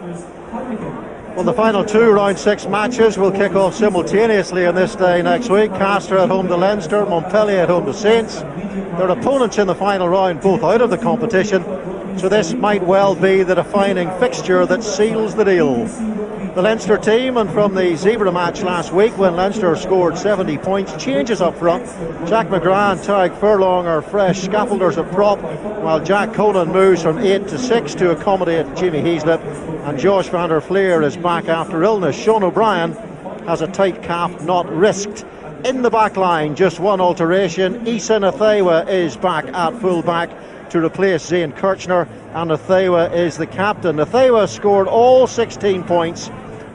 Well, the final two round 6 matches will kick off simultaneously on this day next week. Castres at home to Leinster, Montpellier at home to Saints. Their opponents in the final round both out of the competition, so this might well be the defining fixture that seals the deal. The Leinster team, and from the Zebra match last week when Leinster scored 70 points, changes up front. Jack McGrath and Tadhg Furlong are fresh scaffolders at prop, while Jack Conan moves from 8 to 6 to accommodate Jimmy Heaslip, and Josh van der Fleer is back after illness. Sean O'Brien has a tight calf not risked. In the back line, just one alteration. Issa Nathewa is back at full back to replace Zane Kirchner, and Nathewa is the captain. Nathewa scored all 16 points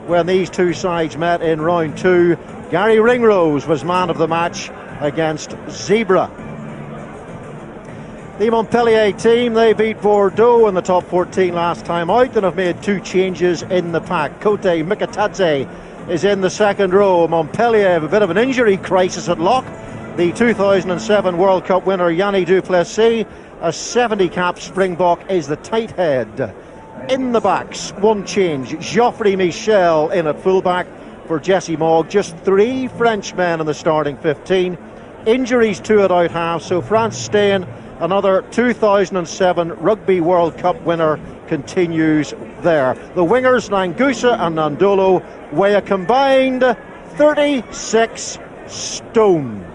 when these two sides met in round 2. Gary Ringrose was man of the match against Zebra. The Montpellier team, they beat Bordeaux in the top 14 last time out and have made 2 changes in the pack. Kote Mikatadze is in the second row. Montpellier have a bit of an injury crisis at lock. The 2007 World Cup winner Yanni Duplessis, a 70-cap Springbok, is the tight head. In the backs, one change. Geoffrey Michel in at fullback for Jesse Mogg. Just 3 Frenchmen in the starting 15. Injuries 2 at out half, so France Steyn, another 2007 Rugby World Cup winner, continues there. The wingers, Nangusa and Nandolo, weigh a combined 36 stone.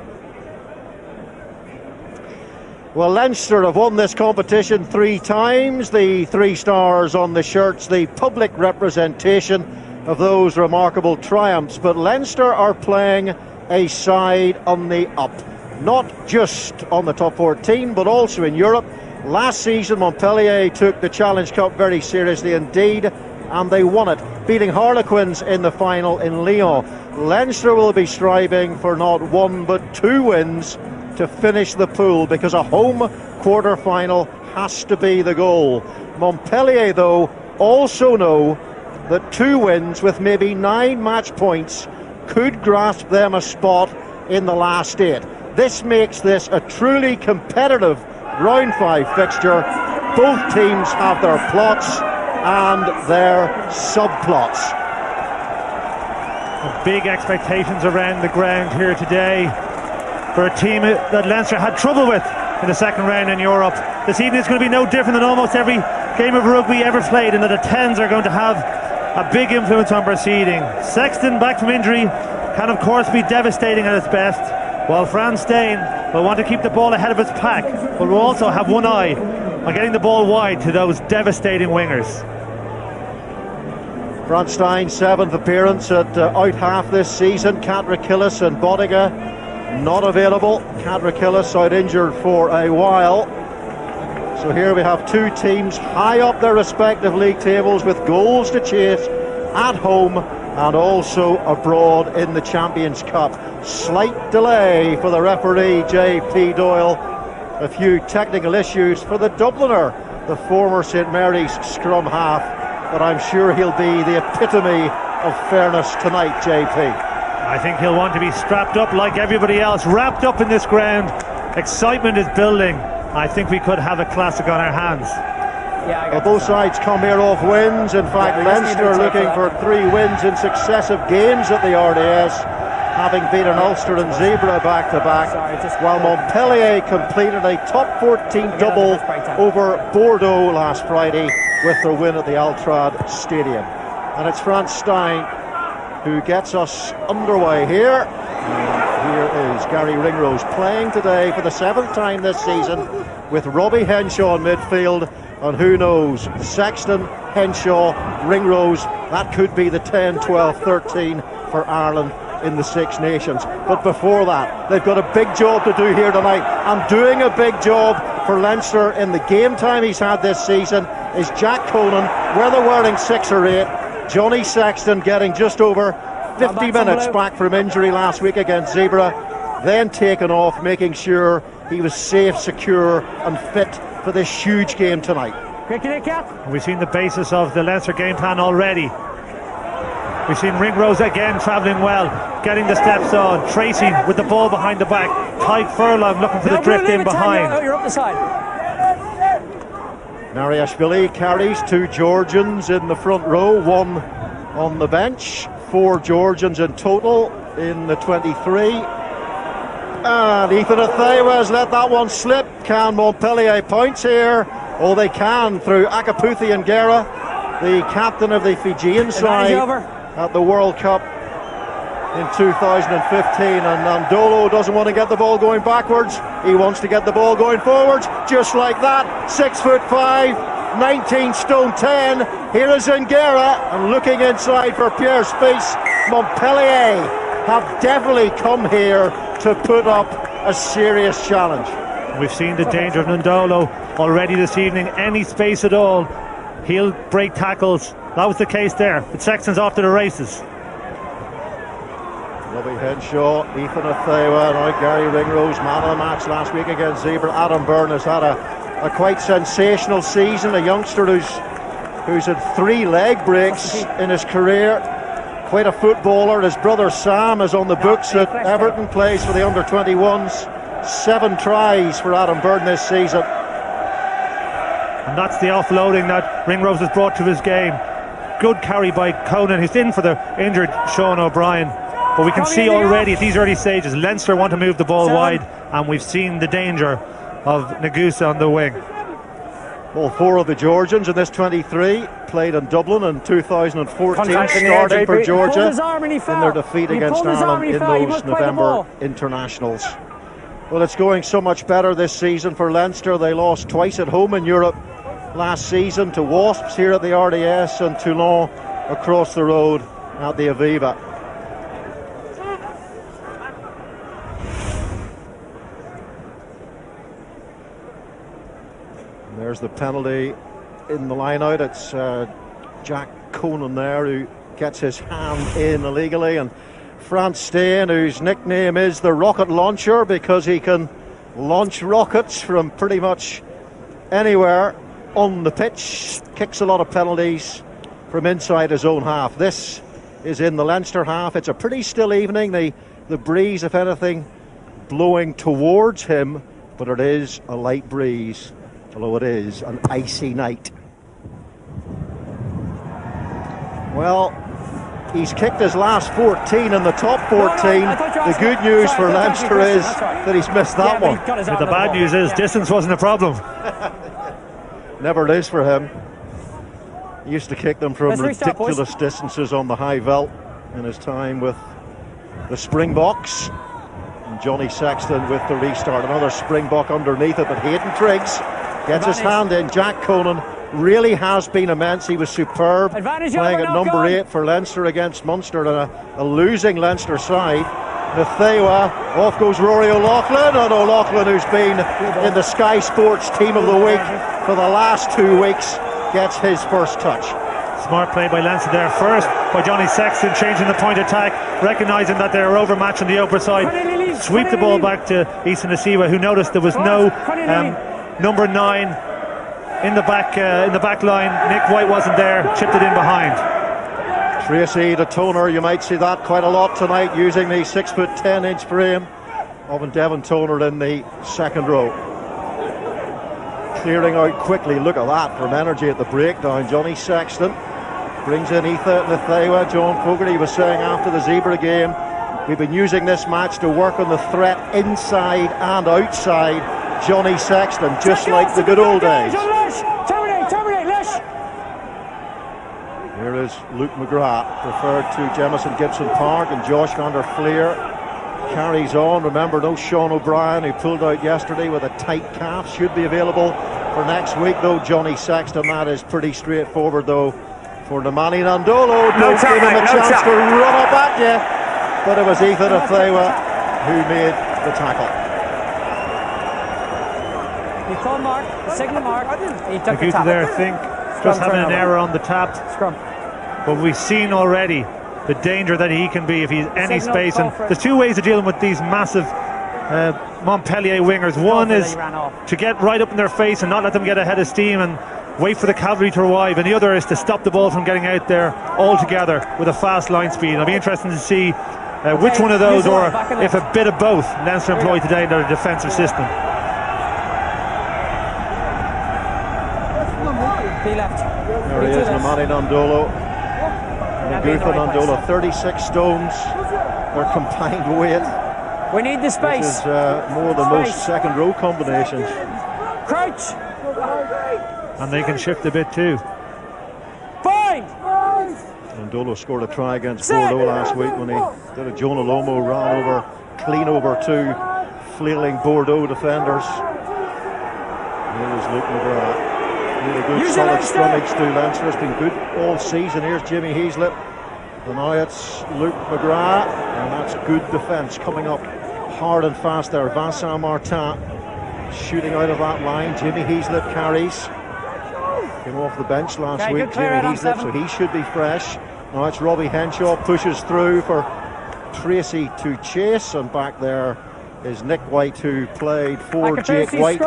Well, Leinster have won this competition 3 times. The 3 stars on the shirts, the public representation of those remarkable triumphs. But Leinster are playing a side on the up, not just on the top 14, but also in Europe. Last season, Montpellier took the Challenge Cup very seriously indeed, and they won it, beating Harlequins in the final in Lyon. Leinster will be striving for not 1 but 2 wins to finish the pool, because a home quarter-final has to be the goal. Montpellier, though, also know that 2 wins with maybe 9 match points could grasp them a spot in the last 8. This makes this a truly competitive round 5 fixture. Both teams have their plots and their subplots. Big expectations around the ground here today for a team that Leinster had trouble with in the second round in Europe. This evening is going to be no different than almost every game of rugby ever played, in that the 10s are going to have a big influence on proceeding. Sexton, back from injury, can of course be devastating at its best, while France Steyn will want to keep the ball ahead of its pack, but will also have one eye on getting the ball wide to those devastating wingers. France Steyn's 7th appearance at out half this season. Catricillis and Bodiga not available. Catricillis out injured for a while. So here we have 2 teams high up their respective league tables with goals to chase at home and also abroad in the Champions Cup. Slight delay for the referee J.P. Doyle. A few technical issues for the Dubliner, the former St Mary's scrum half, but I'm sure he'll be the epitome of fairness tonight, J.P. I think he'll want to be strapped up like everybody else, wrapped up in this ground. Excitement is building. I think we could have a classic on our hands. Well, both sides come here off wins. In fact, Leinster are looking for 3 wins in successive games at the RDS, having beaten Ulster and Zebra back-to-back, while Montpellier completed a top 14 double over Bordeaux last Friday with their win at the Altrad Stadium. And it's France Steyn who gets us underway here. And here is Gary Ringrose playing today for the 7th time this season with Robbie Henshaw in midfield, and who knows, Sexton, Henshaw, Ringrose, that could be the 10, 12, 13 for Ireland in the Six Nations. But before that, they've got a big job to do here tonight, and doing a big job for Leinster in the game time he's had this season is Jack Conan, whether wearing 6 or 8. Johnny Sexton getting just over 50 minutes back from injury last week against Zebra, then taken off, making sure he was safe, secure and fit for this huge game tonight. We've seen the basis of the Leinster game plan already. We've seen Ringrose again travelling well, getting the steps on, Tracy with the ball behind the back, Tadhg Furlong looking for the drift in behind. You're up the side. Nariashvili carries 2 Georgians in the front row, 1 on the bench, 4 Georgians in total in the 23. And Ethan Athewa has let that one slip. Can Montpellier points here? Oh, they can through Akaputhi and Gera, the captain of the Fijian side at the World Cup in 2015. And Nandolo doesn't want to get the ball going backwards. He wants to get the ball going forwards, just like that. 6'5", 19 stone 10. Here is Ngera, and looking inside for Pierre Spies. Montpellier have definitely come here to put up a serious challenge. We've seen the danger of Nandolo already this evening. Any space at all, he'll break tackles. That was the case there. But Sexton's off to the races. Robbie Henshaw, Ethan Athewa, and Gary Ringrose, man of the match last week against Zebra. Adam Byrne has had a quite sensational season. A youngster who's had 3 leg breaks in his career. Quite a footballer. His brother Sam is on the books at Everton, plays for the under-21s. 7 tries for Adam Byrne this season. And that's the offloading that Ringrose has brought to his game. Good carry by Conan, who's in for the injured Sean O'Brien. But we can see already at these early stages, Leinster want to move the ball wide, and we've seen the danger of Nagusa on the wing. All 4 of the Georgians in this 23 played in Dublin in 2014, starting for Georgia in their defeat against Ireland in those November internationals. Well, it's going so much better this season for Leinster. They lost twice at home in Europe last season to Wasps here at the RDS and Toulon across the road at the Aviva. And there's the penalty in the line out. It's Jack Conan there who gets his hand in illegally, and Frans Steen, whose nickname is the rocket launcher because he can launch rockets from pretty much anywhere on the pitch, kicks a lot of penalties from inside his own half. This is in the Leinster half. It's a pretty still evening, the breeze, if anything, blowing towards him, but it is a light breeze, although it is an icy night. Well, he's kicked his last 14 in the top 14. The good news for Leinster is that he's missed that one. But the bad news is distance wasn't a problem. Never is for him. He used to kick them from ridiculous distances on the high veld in his time with the Springboks. And Johnny Sexton with the restart. Another Springbok underneath it, but Hayden Triggs gets his hand in. Jack Conan really has been immense. He was superb playing at number 8 for Leinster against Munster and a losing Leinster side. Athewa, off goes Rory O'Loughlin, and O'Loughlin, who's been in the Sky Sports Team of the Week for the last 2 weeks, gets his first touch. Smart play by Leinster there, first by Johnny Sexton, changing the point attack, recognising that they're overmatched on the upper side. Sweep the ball back to Ethan Athewa, who noticed there was no number 9 in the back line. Nick White wasn't there, chipped it in behind. Tracy the Toner, you might see that quite a lot tonight, using the 6'10" frame of Devon Toner in the second row. Clearing out quickly, look at that, from energy at the breakdown. Johnny Sexton brings in Ethan Athewa. John Fogarty was saying after the Zebra game, we've been using this match to work on the threat inside and outside Johnny Sexton, just like the good old days. Here is Luke McGrath, referred to Jamison Gibson Park, and Josh van der Fleer carries on. Remember, no Sean O'Brien, who pulled out yesterday with a tight calf, should be available for next week, though. Johnny Sexton, that is pretty straightforward, though, for Nemani Nandolo. Don't give him a chance to run up at you, but it was Ethan Athewa who made the tackle. You call Mark, signal Mark. He took the tap. There, I think, just having an error on the tap. Scrum. But we've seen already the danger that he can be if he's any space. And there's 2 ways of dealing with these massive Montpellier wingers. One is to get right up in their face and not let them get ahead of steam and wait for the cavalry to arrive, and the other is to stop the ball from getting out there altogether with a fast line speed. It'll be interesting to see which one of those, or if a bit of both, Leinster employ today in their defensive system. Manny Nandolo. Nguetha Nandolo, 36 stones. Their combined weight. We need the space. Which is more than most second row combinations. Crouch. And they can shift a bit too. Fine. Nandolo scored a try against Bordeaux last week when he did a Jonah Lomo, ran over, clean over two flailing Bordeaux defenders. Here's Luke McGrath. Really good solid scrummage through Leinster. It's been good all season. Here's Jimmy MISELET. And now it's Luke McGrath. And that's good defence coming up hard and fast there. Vincent Martin shooting out of that line. Jimmy MISELET carries. Came off the bench last week, Jimmy MISELET, so he should be fresh. Now it's Robbie Henshaw, pushes through for Tracy to chase, and back there is Nick White, who played for Jake White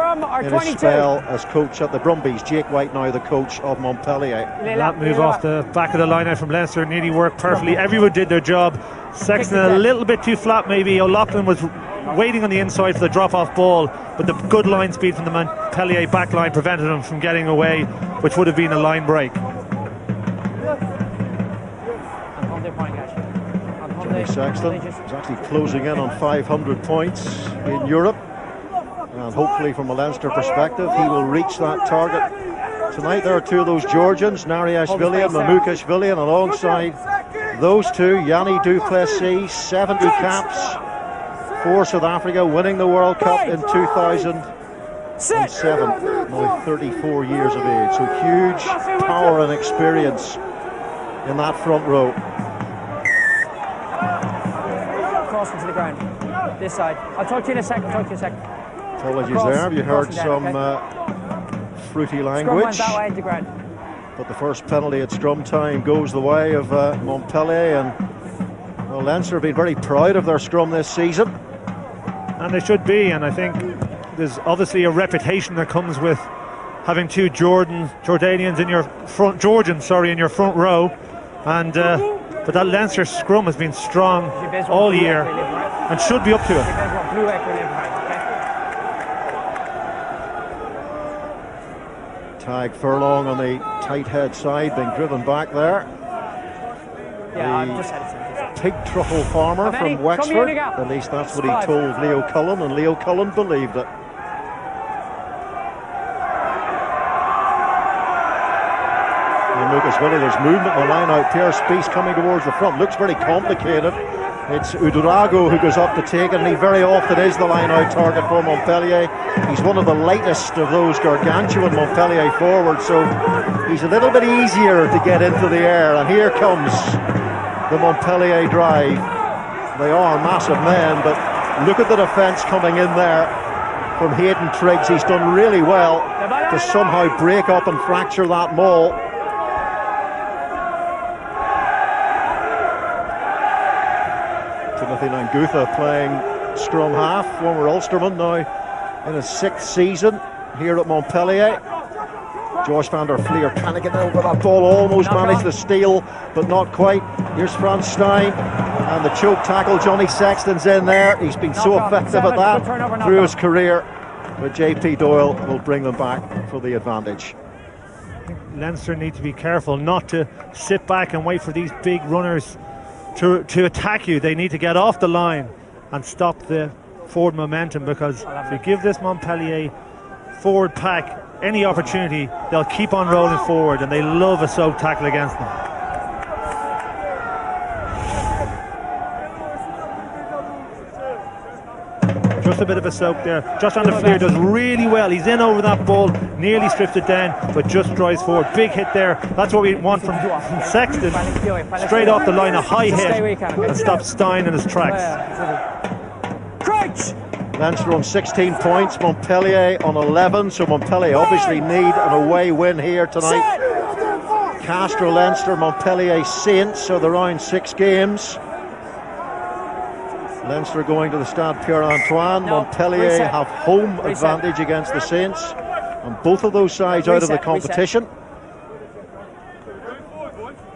in his spell as coach at the Brumbies. Jake White now the coach of Montpellier. That move off the back of the line out from Leinster nearly worked perfectly. Everyone did their job. Sexton a little bit too flat maybe. O'Loughlin was waiting on the inside for the drop-off ball, but the good line speed from the Montpellier back line prevented him from getting away, which would have been a line break. Johnny Sexton is actually closing in on 500 points in Europe, and hopefully from a Leinster perspective he will reach that target tonight. There are two of those Georgians, Nariashvili and Mamukashvili, and alongside those two, Yanni Duplessis, 70 caps for South Africa, winning the World Cup in 2007, now 34 years of age. So huge power and experience in that front row. Cross into the ground. This side. I'll talk to you in a second. Apologies there, you heard some fruity language. Went that way into the ground. But the first penalty at scrum time goes the way of Montpellier, and well, Leinster have been very proud of their scrum this season. And they should be, and I think there's obviously a reputation that comes with having two Jordanians in your front, in your front row, and but that Leinster scrum has been strong all year and should be up to it. Tag Furlong on the tight head side, being driven back there. Pig truffle farmer from Wexford, at least that's what he told Leo Cullen, and Leo Cullen believed it. Mamukashvili, there's movement on the line out. Pierre Spies coming towards the front, looks very complicated. It's Udrago who goes up to take it, and he very often is the line out target for Montpellier. He's one of the lightest of those gargantuan Montpellier forwards, so he's a little bit easier to get into the air. And here comes the Montpellier drive. They are massive men, but look at the defence coming in there from Hayden Triggs. He's done really well to somehow break up and fracture that maul. Timothy Nguetha playing scrum half, former Ulsterman, now in his 6th season here at Montpellier. Josh van der Fleer trying to get over that ball, almost managed the steal, but not quite. Here's Frans Stein, and the choke tackle. Johnny Sexton's in there. He's been so effective at that through his career, but JP Doyle will bring them back for the advantage. Leinster need to be careful not to sit back and wait for these big runners to attack you. They need to get off the line and stop the forward momentum, because if you give this Montpellier forward pack any opportunity, they'll keep on rolling forward, and they love a soak tackle against them. Just a bit of a soak there. Josh van der Fleer does really well. He's in over that ball, nearly stripped it down, but just drives forward. Big hit there. That's what we want from Sexton. Straight off the line, a high hit, and stop Stein in his tracks. Leinster on 16 points, Montpellier on 11, so Montpellier obviously need an away win here tonight. Castres, Leinster, Montpellier, Saints, so the round 6 games. Leinster going to the Stade Pierre-Antoine. Montpellier have home advantage against the Saints, and both of those sides out of the competition.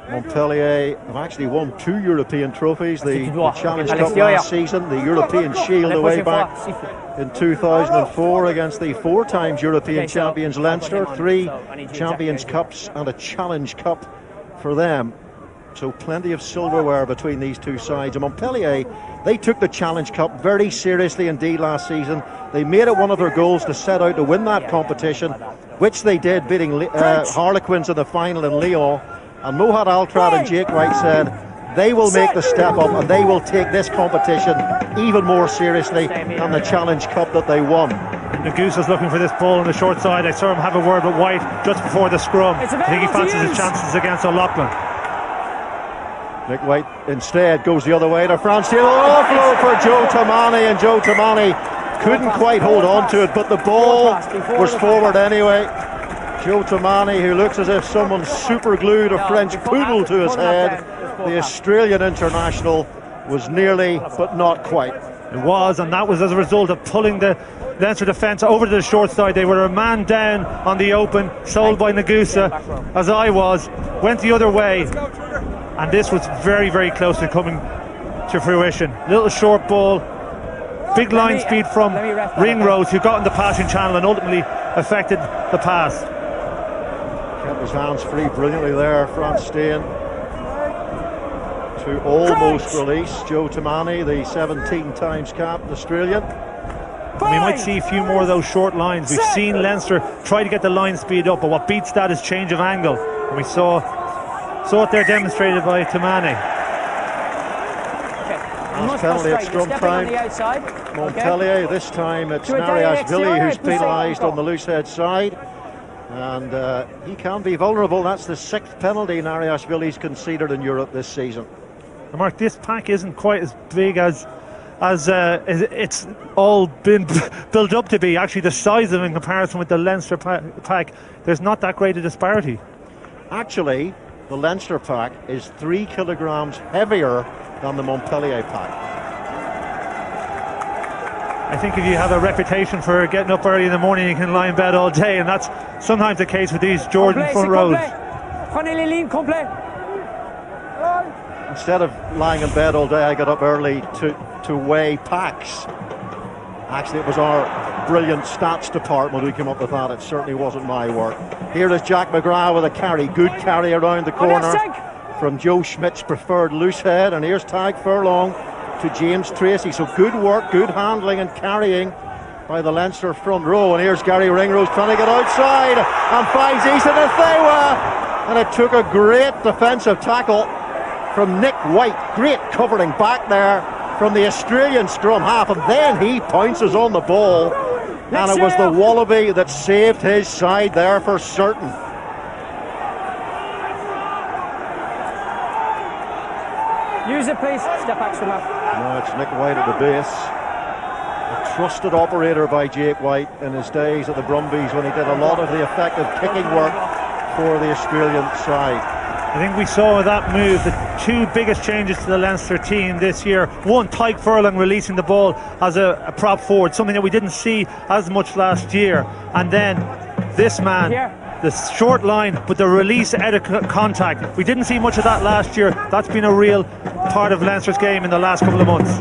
Montpellier have actually won 2 European trophies, the Challenge Cup last season, the European Shield away back in 2004 against the 4 times European champions Leinster, 3 Champions Cups and a Challenge Cup for them. So plenty of silverware between these two sides. And Montpellier, they took the Challenge Cup very seriously indeed last season. They made it one of their goals to set out to win that competition, which they did, beating Harlequins in the final in Lyon. And Mohad Altrad and Jake White said they will make the step up and they will take this competition even more seriously than the Challenge Cup that they won. Nagusa's looking for this ball on the short side. I saw him have a word with White just before the scrum. I think he fancies his chances against O'Loughlin. Nick White instead goes the other way to France. Offload for Joe Tamani, and Joe Tamani couldn't quite hold on to it, but the ball was forward anyway. Joe Tamani, who looks as if someone super glued a French poodle to his head, the Australian international, was nearly but not quite. It was, and that was as a result of pulling the Leinster defence over to the short side. They were a man down on the open, sold by Nagusa, as I was, went the other way, and this was very, very close to coming to fruition. Little short ball, big line speed from Ringrose, who got in the passing channel and ultimately affected the pass. Kept his hands free brilliantly there, Frans Steen. To almost release Joe Tamani, the 17 times capped Australian. We might see a few more of those short lines. We've seen Leinster try to get the line speed up, but what beats that is change of angle. And we saw it there demonstrated by Tamani. Last penalty at scrum time. Montpellier, this time it's Nariashvili who's penalised on the loosehead side. And he can be vulnerable. That's the 6th penalty Nariashvili's conceded in Europe this season. Mark, this pack isn't quite as big as it's all been built up to be. Actually, the size of it in comparison with the Leinster pack, there's not that great a disparity. Actually, the Leinster pack is 3 kilograms heavier than the Montpellier pack. I think if you have a reputation for getting up early in the morning, you can lie in bed all day, and that's sometimes the case with these Jordan front rows. Instead of lying in bed all day, I got up early to weigh packs. Actually, it was our brilliant stats department who came up with that. It certainly wasn't my work. Here is Jack McGrath with a carry. Good carry around the corner from Joe Schmidt's preferred loosehead. And here's Tadhg Furlong to James Tracy. So good work, good handling and carrying by the Leinster front row. And here's Gary Ringrose trying to get outside and finds Ethan Athewa. And it took a great defensive tackle from Nick White. Great covering back there from the Australian scrum half, and then he pounces on the ball, and it was the Wallaby that saved his side there for certain. Use it, please. Step back, swim up. No, it's Nick White at the base. A trusted operator by Jake White in his days at the Brumbies when he did a lot of the effective kicking work for the Australian side. I think we saw with that move the 2 biggest changes to the Leinster team this year. One, Tadhg Furlong releasing the ball as a prop forward, something that we didn't see as much last year. And then this man, the short line, but the release out of contact. We didn't see much of that last year. That's been a real part of Leinster's game in the last couple of months.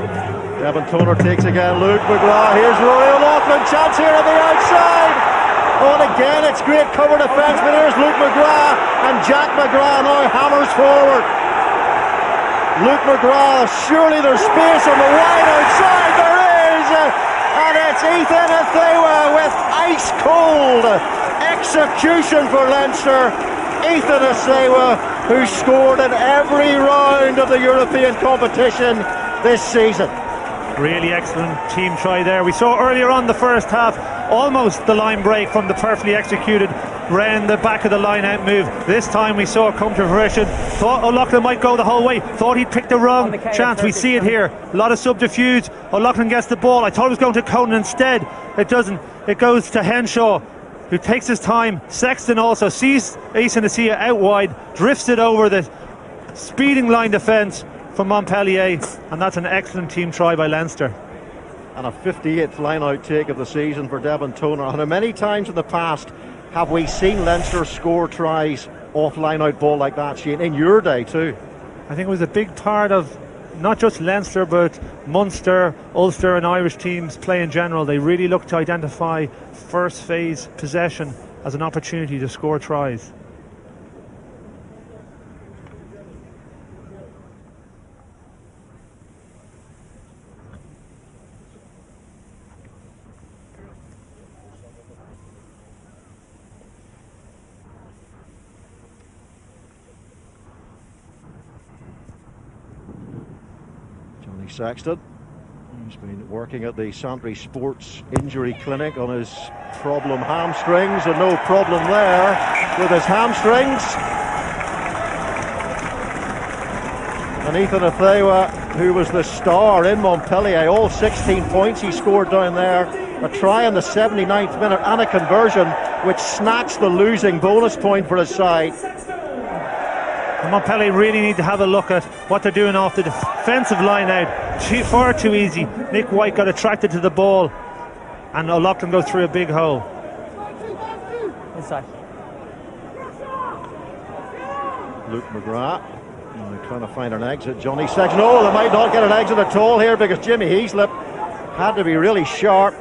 Devin Toner takes again. Luke McGrath. Here's Rory O'Loughlin. Chance here on the outside. Oh, and again, it's great cover defence, but here's Luke McGrath, and Jack McGrath now hammers forward. Luke McGrath, surely there's space on the wide outside. There is, and it's Ethan Athewa with ice-cold execution for Leinster. Ethan Athewa, who scored in every round of the European competition this season. Really excellent team try there. We saw earlier on the first half almost the line break from the perfectly executed round the back of the line out move. This time we saw it come to fruition. Thought O'Loughlin might go the whole way, thought he'd picked the wrong chance. We see it here, a lot of subterfuge. O'Loughlin gets the ball. I thought it was going to Conan, instead it doesn't. It goes to Henshaw, who takes his time. Sexton also sees Ace Nasia out wide, drifts it over the speeding line defence from Montpellier, and that's an excellent team try by Leinster. And a 58th line-out take of the season for Devin Toner. And how many times in the past have we seen Leinster score tries off-line out ball like that, Shane, in your day too. I think it was a big part of not just Leinster, but Munster, Ulster and Irish teams play in general. They really look to identify first phase possession as an opportunity to score tries. Sexton, who's been working at the Santry Sports Injury Clinic on his problem hamstrings, and no problem there with his hamstrings. And Ethan Athewa, who was the star in Montpellier, all 16 points he scored down there, a try in the 79th minute and a conversion which snatched the losing bonus point for his side. And Montpellier really need to have a look at what they're doing off the defensive line out. Far too easy. Nick White got attracted to the ball and O'Loughlin goes through a big hole. Inside. Luke McGrath trying to find an exit. Johnny Sexton. No, they might not get an exit at all here because Jimmy Heaslip had to be really sharp.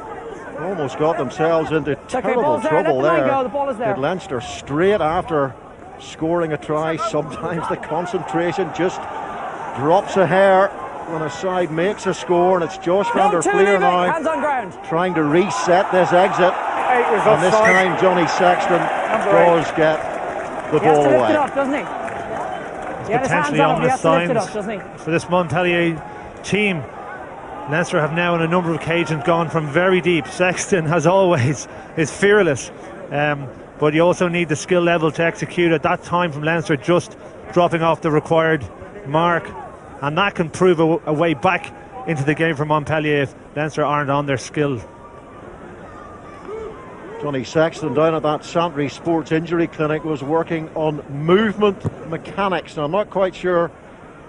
Almost got themselves into terrible trouble there. Did Leinster straight after scoring a try. Sometimes the concentration just drops a hair when a side makes a score, and it's Josh van der Fleer now hands on ground, trying to reset this exit, and this time Johnny Sexton does get the ball away. He up, doesn't he? Potentially ominous signs for this Montpellier team. Leinster have now on a number of occasions gone from very deep. Sexton, as always, is fearless, but you also need the skill level to execute at that time from Leinster, just dropping off the required mark, and that can prove a way back into the game for Montpellier if Leinster aren't on their skill. Johnny Sexton down at that Santry Sports Injury Clinic was working on movement mechanics. Now I'm not quite sure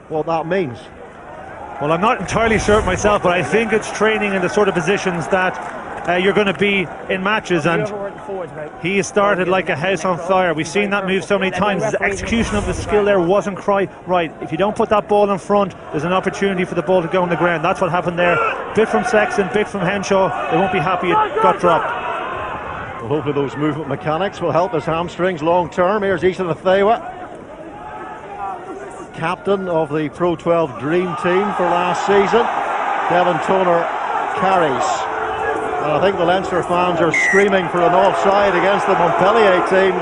what that means. Well, I'm not entirely sure myself, but I think it's training in the sort of positions that you're going to be in matches, and he started like a house on fire. We've seen that move so many times. His execution of the skill there wasn't quite right. If you don't put that ball in front, there's an opportunity for the ball to go on the ground. That's what happened there. Bit from Sexton, bit from Henshaw. They won't be happy it got dropped. Well, hopefully those movement mechanics will help his hamstrings long term. Here's Ethan Athewa, captain of the Pro 12 Dream Team for last season. Devon Toner carries. And I think the Leinster fans are screaming for an offside against the Montpellier team,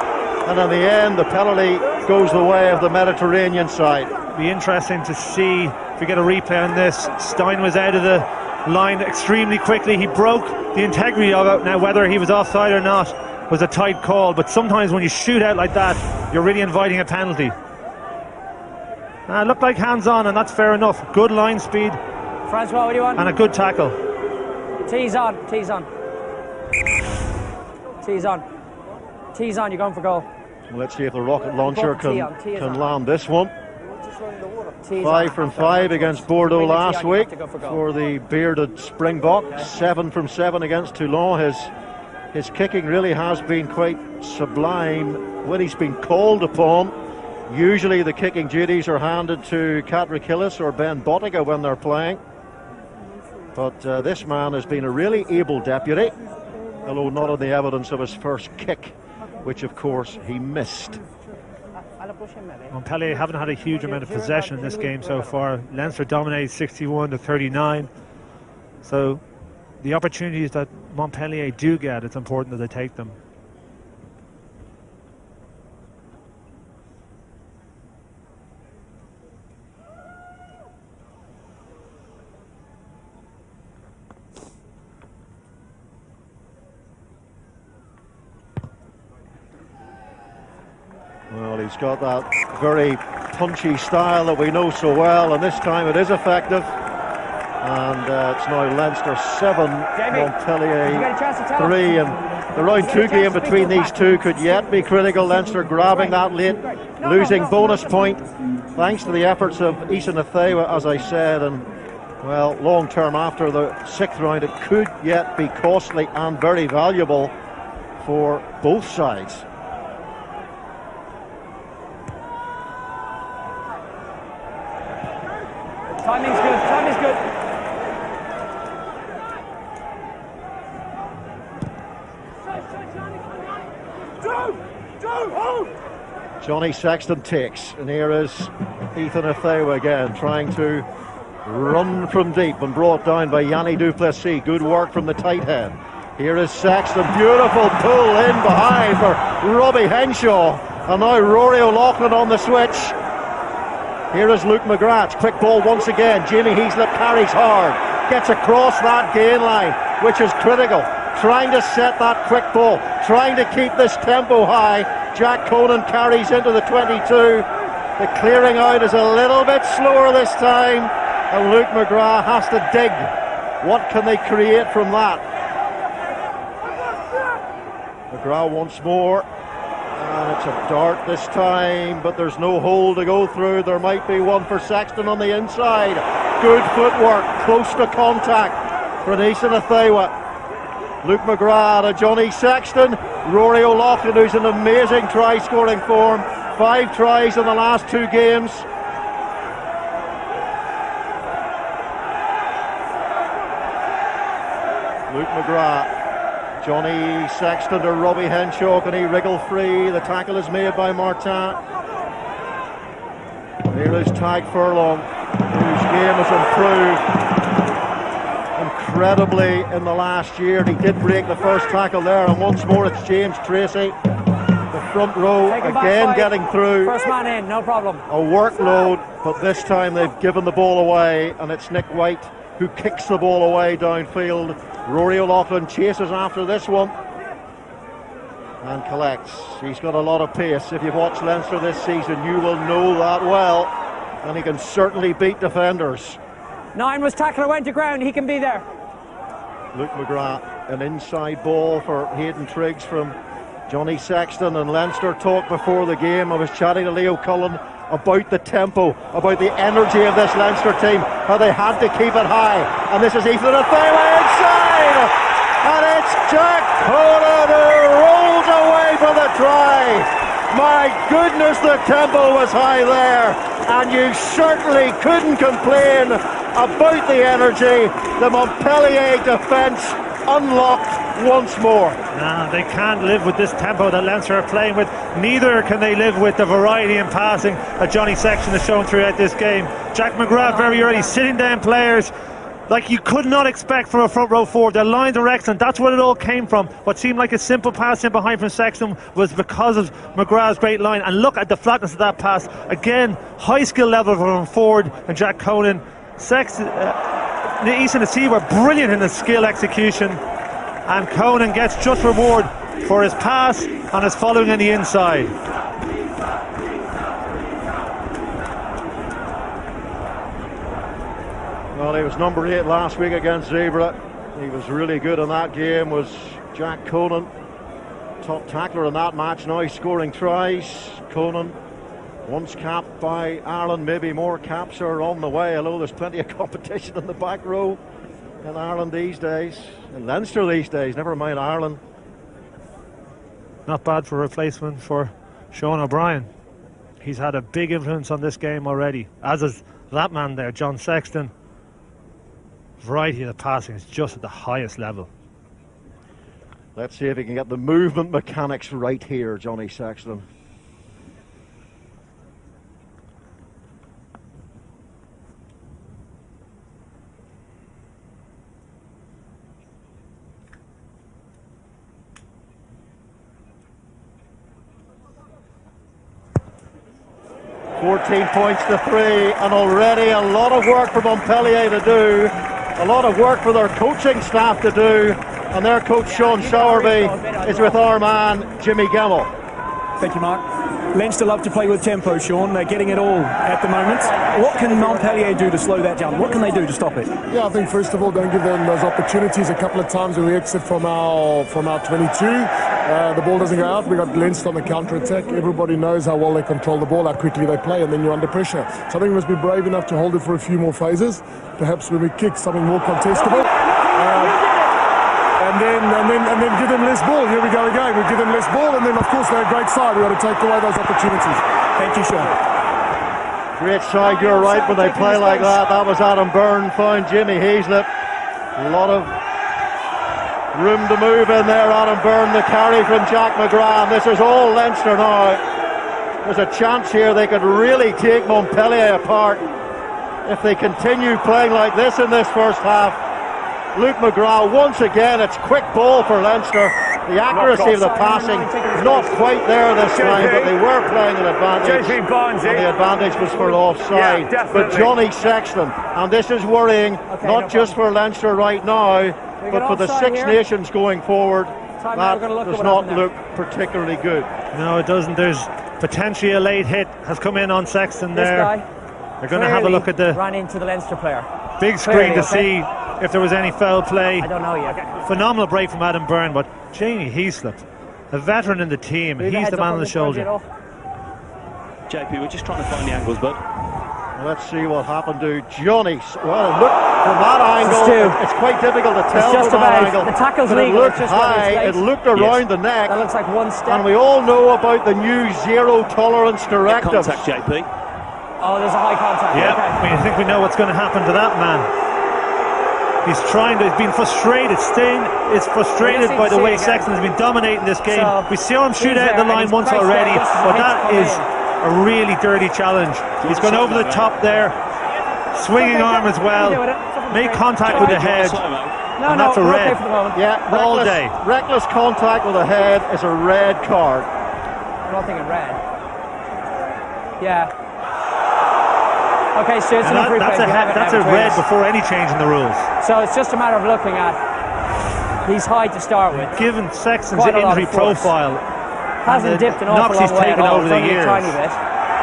and in the end the penalty goes the way of the Mediterranean side. Be interesting to see if we get a replay on this. Stein was out of the line extremely quickly. He broke the integrity of it. Now whether he was offside or not was a tight call, but sometimes when you shoot out like that, you're really inviting a penalty. It looked like hands on, and that's fair enough. Good line speed, Francois, what do you want? And a good tackle. Tees on, tees on. Tees on. Tees on, you're going for goal. Well, let's see if the rocket launcher can land this one. 5 from 5 against Bordeaux last week for the bearded Springbok. 7 from 7 against Toulon. His kicking really has been quite sublime when he's been called upon. Usually the kicking duties are handed to Catrick Hillis or Ben Bottiga when they're playing. But this man has been a really able deputy, although not on the evidence of his first kick, which of course he missed. Montpellier haven't had a huge amount of possession in this game so far. Leinster dominated 61-39. So the opportunities that Montpellier do get, it's important that they take them. Well, he's got that very punchy style that we know so well, and this time it is effective. And it's now Leinster 7, Montpellier 3, and the round 2 game between these two could yet be critical. Leinster grabbing that late, losing bonus point thanks to the efforts of Ethan Athewa, as I said, and well, long term after the 6th round it could yet be costly and very valuable for both sides. Timing's good. Timing's good. Johnny Sexton takes, and here is Ethan Athewa again, trying to run from deep and brought down by Yanni Duplessis. Good work from the tight head. Here is Sexton, beautiful pull in behind for Robbie Henshaw, and now Rory O'Loughlin on the switch. Here is Luke McGrath, quick ball once again. Jamie Heaslip carries hard, gets across that gain line, which is critical. Trying to set that quick ball, trying to keep this tempo high. Jack Conan carries into the 22. The clearing out is a little bit slower this time, and Luke McGrath has to dig. What can they create from that? McGrath once more, and it's a dart this time, but there's no hole to go through. There might be one for Sexton on the inside. Good footwork, close to contact for Ethan Athewa. Luke McGrath to Johnny Sexton. Rory O'Loughlin, who's in amazing try-scoring form. 5 tries in the last 2 games. Luke McGrath. Johnny Sexton to Robbie Henshaw. Can he wriggle free? The tackle is made by Martin. Here is Tadhg Furlong, whose game has improved incredibly in the last year. He did break the first tackle there, and once more it's James Tracy, the front row, again getting through. First man in, no problem. A workload, but this time they've given the ball away, and it's Nick White who kicks the ball away downfield. Rory O'Loughlin chases after this one and collects. He's got a lot of pace. If you've watched Leinster this season, you will know that well, and he can certainly beat defenders. 9 was tackler, went to ground, he can be there. Luke McGrath, an inside ball for Hayden Triggs from Johnny Sexton. And Leinster talked before the game. I was chatting to Leo Cullen about the tempo, about the energy of this Leinster team, how they had to keep it high. And this is Ethan Athewa inside, and it's Jack Conan who rolls away for the try. My goodness, the tempo was high there, and you certainly couldn't complain about the energy. The Montpellier defence unlocked once more. No, they can't live with this tempo that Leinster are playing with. Neither can they live with the variety in passing that Johnny Sexton has shown throughout this game. Jack McGrath very early sitting down players like you could not expect from a front row forward. Their lines are excellent. That's where it all came from. What seemed like a simple pass in behind from Sexton was because of McGrath's great line. And look at the flatness of that pass. Again, high skill level from forward and Jack Conan. Sexton, Ethan Athewa were brilliant in the skill execution, and Conan gets just reward for his pass and his following on the inside. Well, he was number 8 last week against Zebra. He was really good in that game, was Jack Conan. Top tackler in that match, now scoring tries. Conan, once capped by Ireland, maybe more caps are on the way, although there's plenty of competition in the back row in Ireland these days, in Leinster these days, never mind Ireland. Not bad for a replacement for Sean O'Brien. He's had a big influence on this game already, as is that man there, John Sexton. Variety of the passing is just at the highest level. Let's see if he can get the movement mechanics right here, Johnny Sexton. $14 points to 3, and already a lot of work for Montpellier to do, a lot of work for their coaching staff to do, and their coach Sean Showerby is with our man Jimmy Gemmell. Thank you, Mark. Leinster love to play with tempo, Sean. They're getting it all at the moment. What can Montpellier do to slow that down? What can they do to stop it? Yeah, I think first of all, don't give them those opportunities. A couple of times when we exit from our 22, the ball doesn't go out. We got Leinster on the counter-attack. Everybody knows how well they control the ball, how quickly they play, and then you're under pressure. So I think we must be brave enough to hold it for a few more phases. Perhaps when we kick, something more contestable. And then give them less ball. Here we go again. We give them less ball, and then of course they're a great side. We've got to take away those opportunities. Thank you, Sean. Great side, you're right, when they play like that. That was Adam Byrne, found Jamie Hazlett. A lot of room to move in there. Adam Byrne, the carry from Jack McGrath. This is all Leinster now. There's a chance here they could really take Montpellier apart if they continue playing like this in this first half. Luke McGrath, once again, it's quick ball for Leinster. The accuracy of the passing, not quite there this time, but they were playing an advantage. And the advantage was for offside. But Johnny Sexton, and this is worrying, not just for Leinster right now, but for the Six Nations going forward. That does not look particularly good. No, it doesn't. There's potentially a late hit has come in on Sexton there. They're going to have a look at the ran into the Leinster player. Big screen to see if there was any foul play. I don't know yet. Phenomenal break from Adam Byrne, but Jamie Hazlett, a veteran in the team, he's the man on the shoulder. JP, we're just trying to find the angles, bud. Let's see what happened to Johnny. Well, look from that angle. It's quite difficult to tell from that angle. The tackle's but legal. It looked high. It looked around the neck. That looks like one step. And we all know about the new zero tolerance directives. Contact, JP. Oh, there's a high contact. Yeah, I think we know what's going to happen to that man. He's been frustrated. Stain is frustrated by the way Sexton has been dominating this game. We saw him shoot out the line once already, but that is a really dirty challenge. He's gone over the top there, swinging arm as well, made contact with the head, and that's a red. Yeah, all day. Reckless contact with the head is a red card. I'm not thinking red. Yeah. Okay, so it's that's a red before any change in the rules. So it's just a matter of looking at. He's high to start with. Given Sexton's injury profile, hasn't dipped an awful long way at all. Over the years. A tiny bit.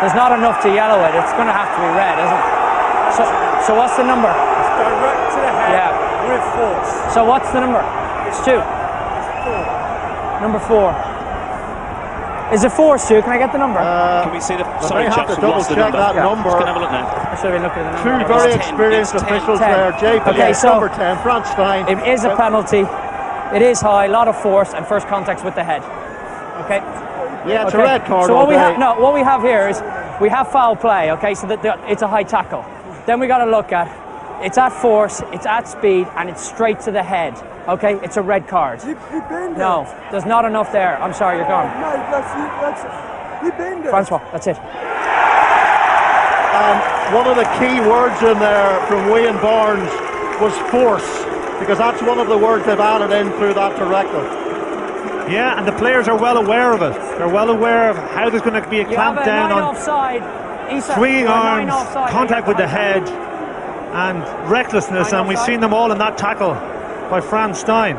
There's not enough to yellow it. It's going to have to be red, isn't it? So what's the number? It's direct to the head with force. So what's the number? It's 2. Number 4. Is it 4, Stu? Can I get the number? Can we see the? Sorry, have to double check that number. Just gonna have a look now. I should have been looking at the number. Two very experienced officials there. JP, okay, so number 10, Franz Stein. It is a penalty. It is high, a lot of force, and first contacts with the head. Okay. Yeah, it's a red card. So what we have here is we have foul play. Okay, so that it's a high tackle. Then we got to look at it's at force, it's at speed, and it's straight to the head. Okay, it's a red card. No, there's not enough there. I'm sorry, you're gone. No, that's Francois, that's it. One of the key words in there from Wayne Barnes was force, because that's one of the words they've added in through that directive. Yeah, and the players are well aware of it. They're well aware of how there's going to be a clamp down on swinging arms, contact with the head, and recklessness, and we've seen them all in that tackle by Franz Stein.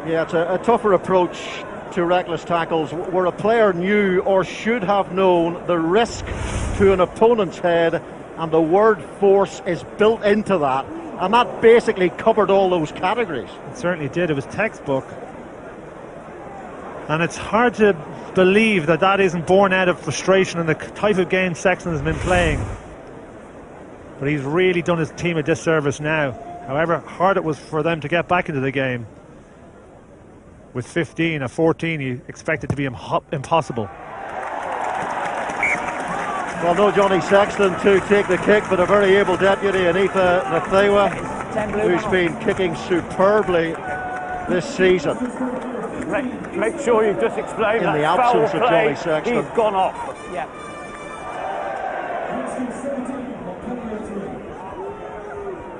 Yeah, it's a tougher approach to reckless tackles where a player knew or should have known the risk to an opponent's head, and the word force is built into that, and that basically covered all those categories. It certainly did. It was textbook, and it's hard to believe that that isn't born out of frustration and the type of game Sexton has been playing. But he's really done his team a disservice now. However hard it was for them to get back into the game, with 15 or 14 you expect it to be impossible. Well, no Johnny Sexton to take the kick, but a very able deputy, Anita Nathewa, who's been kicking superbly this season. Make sure you just explain in the absence of Johnny Sexton. He's gone off. Yeah.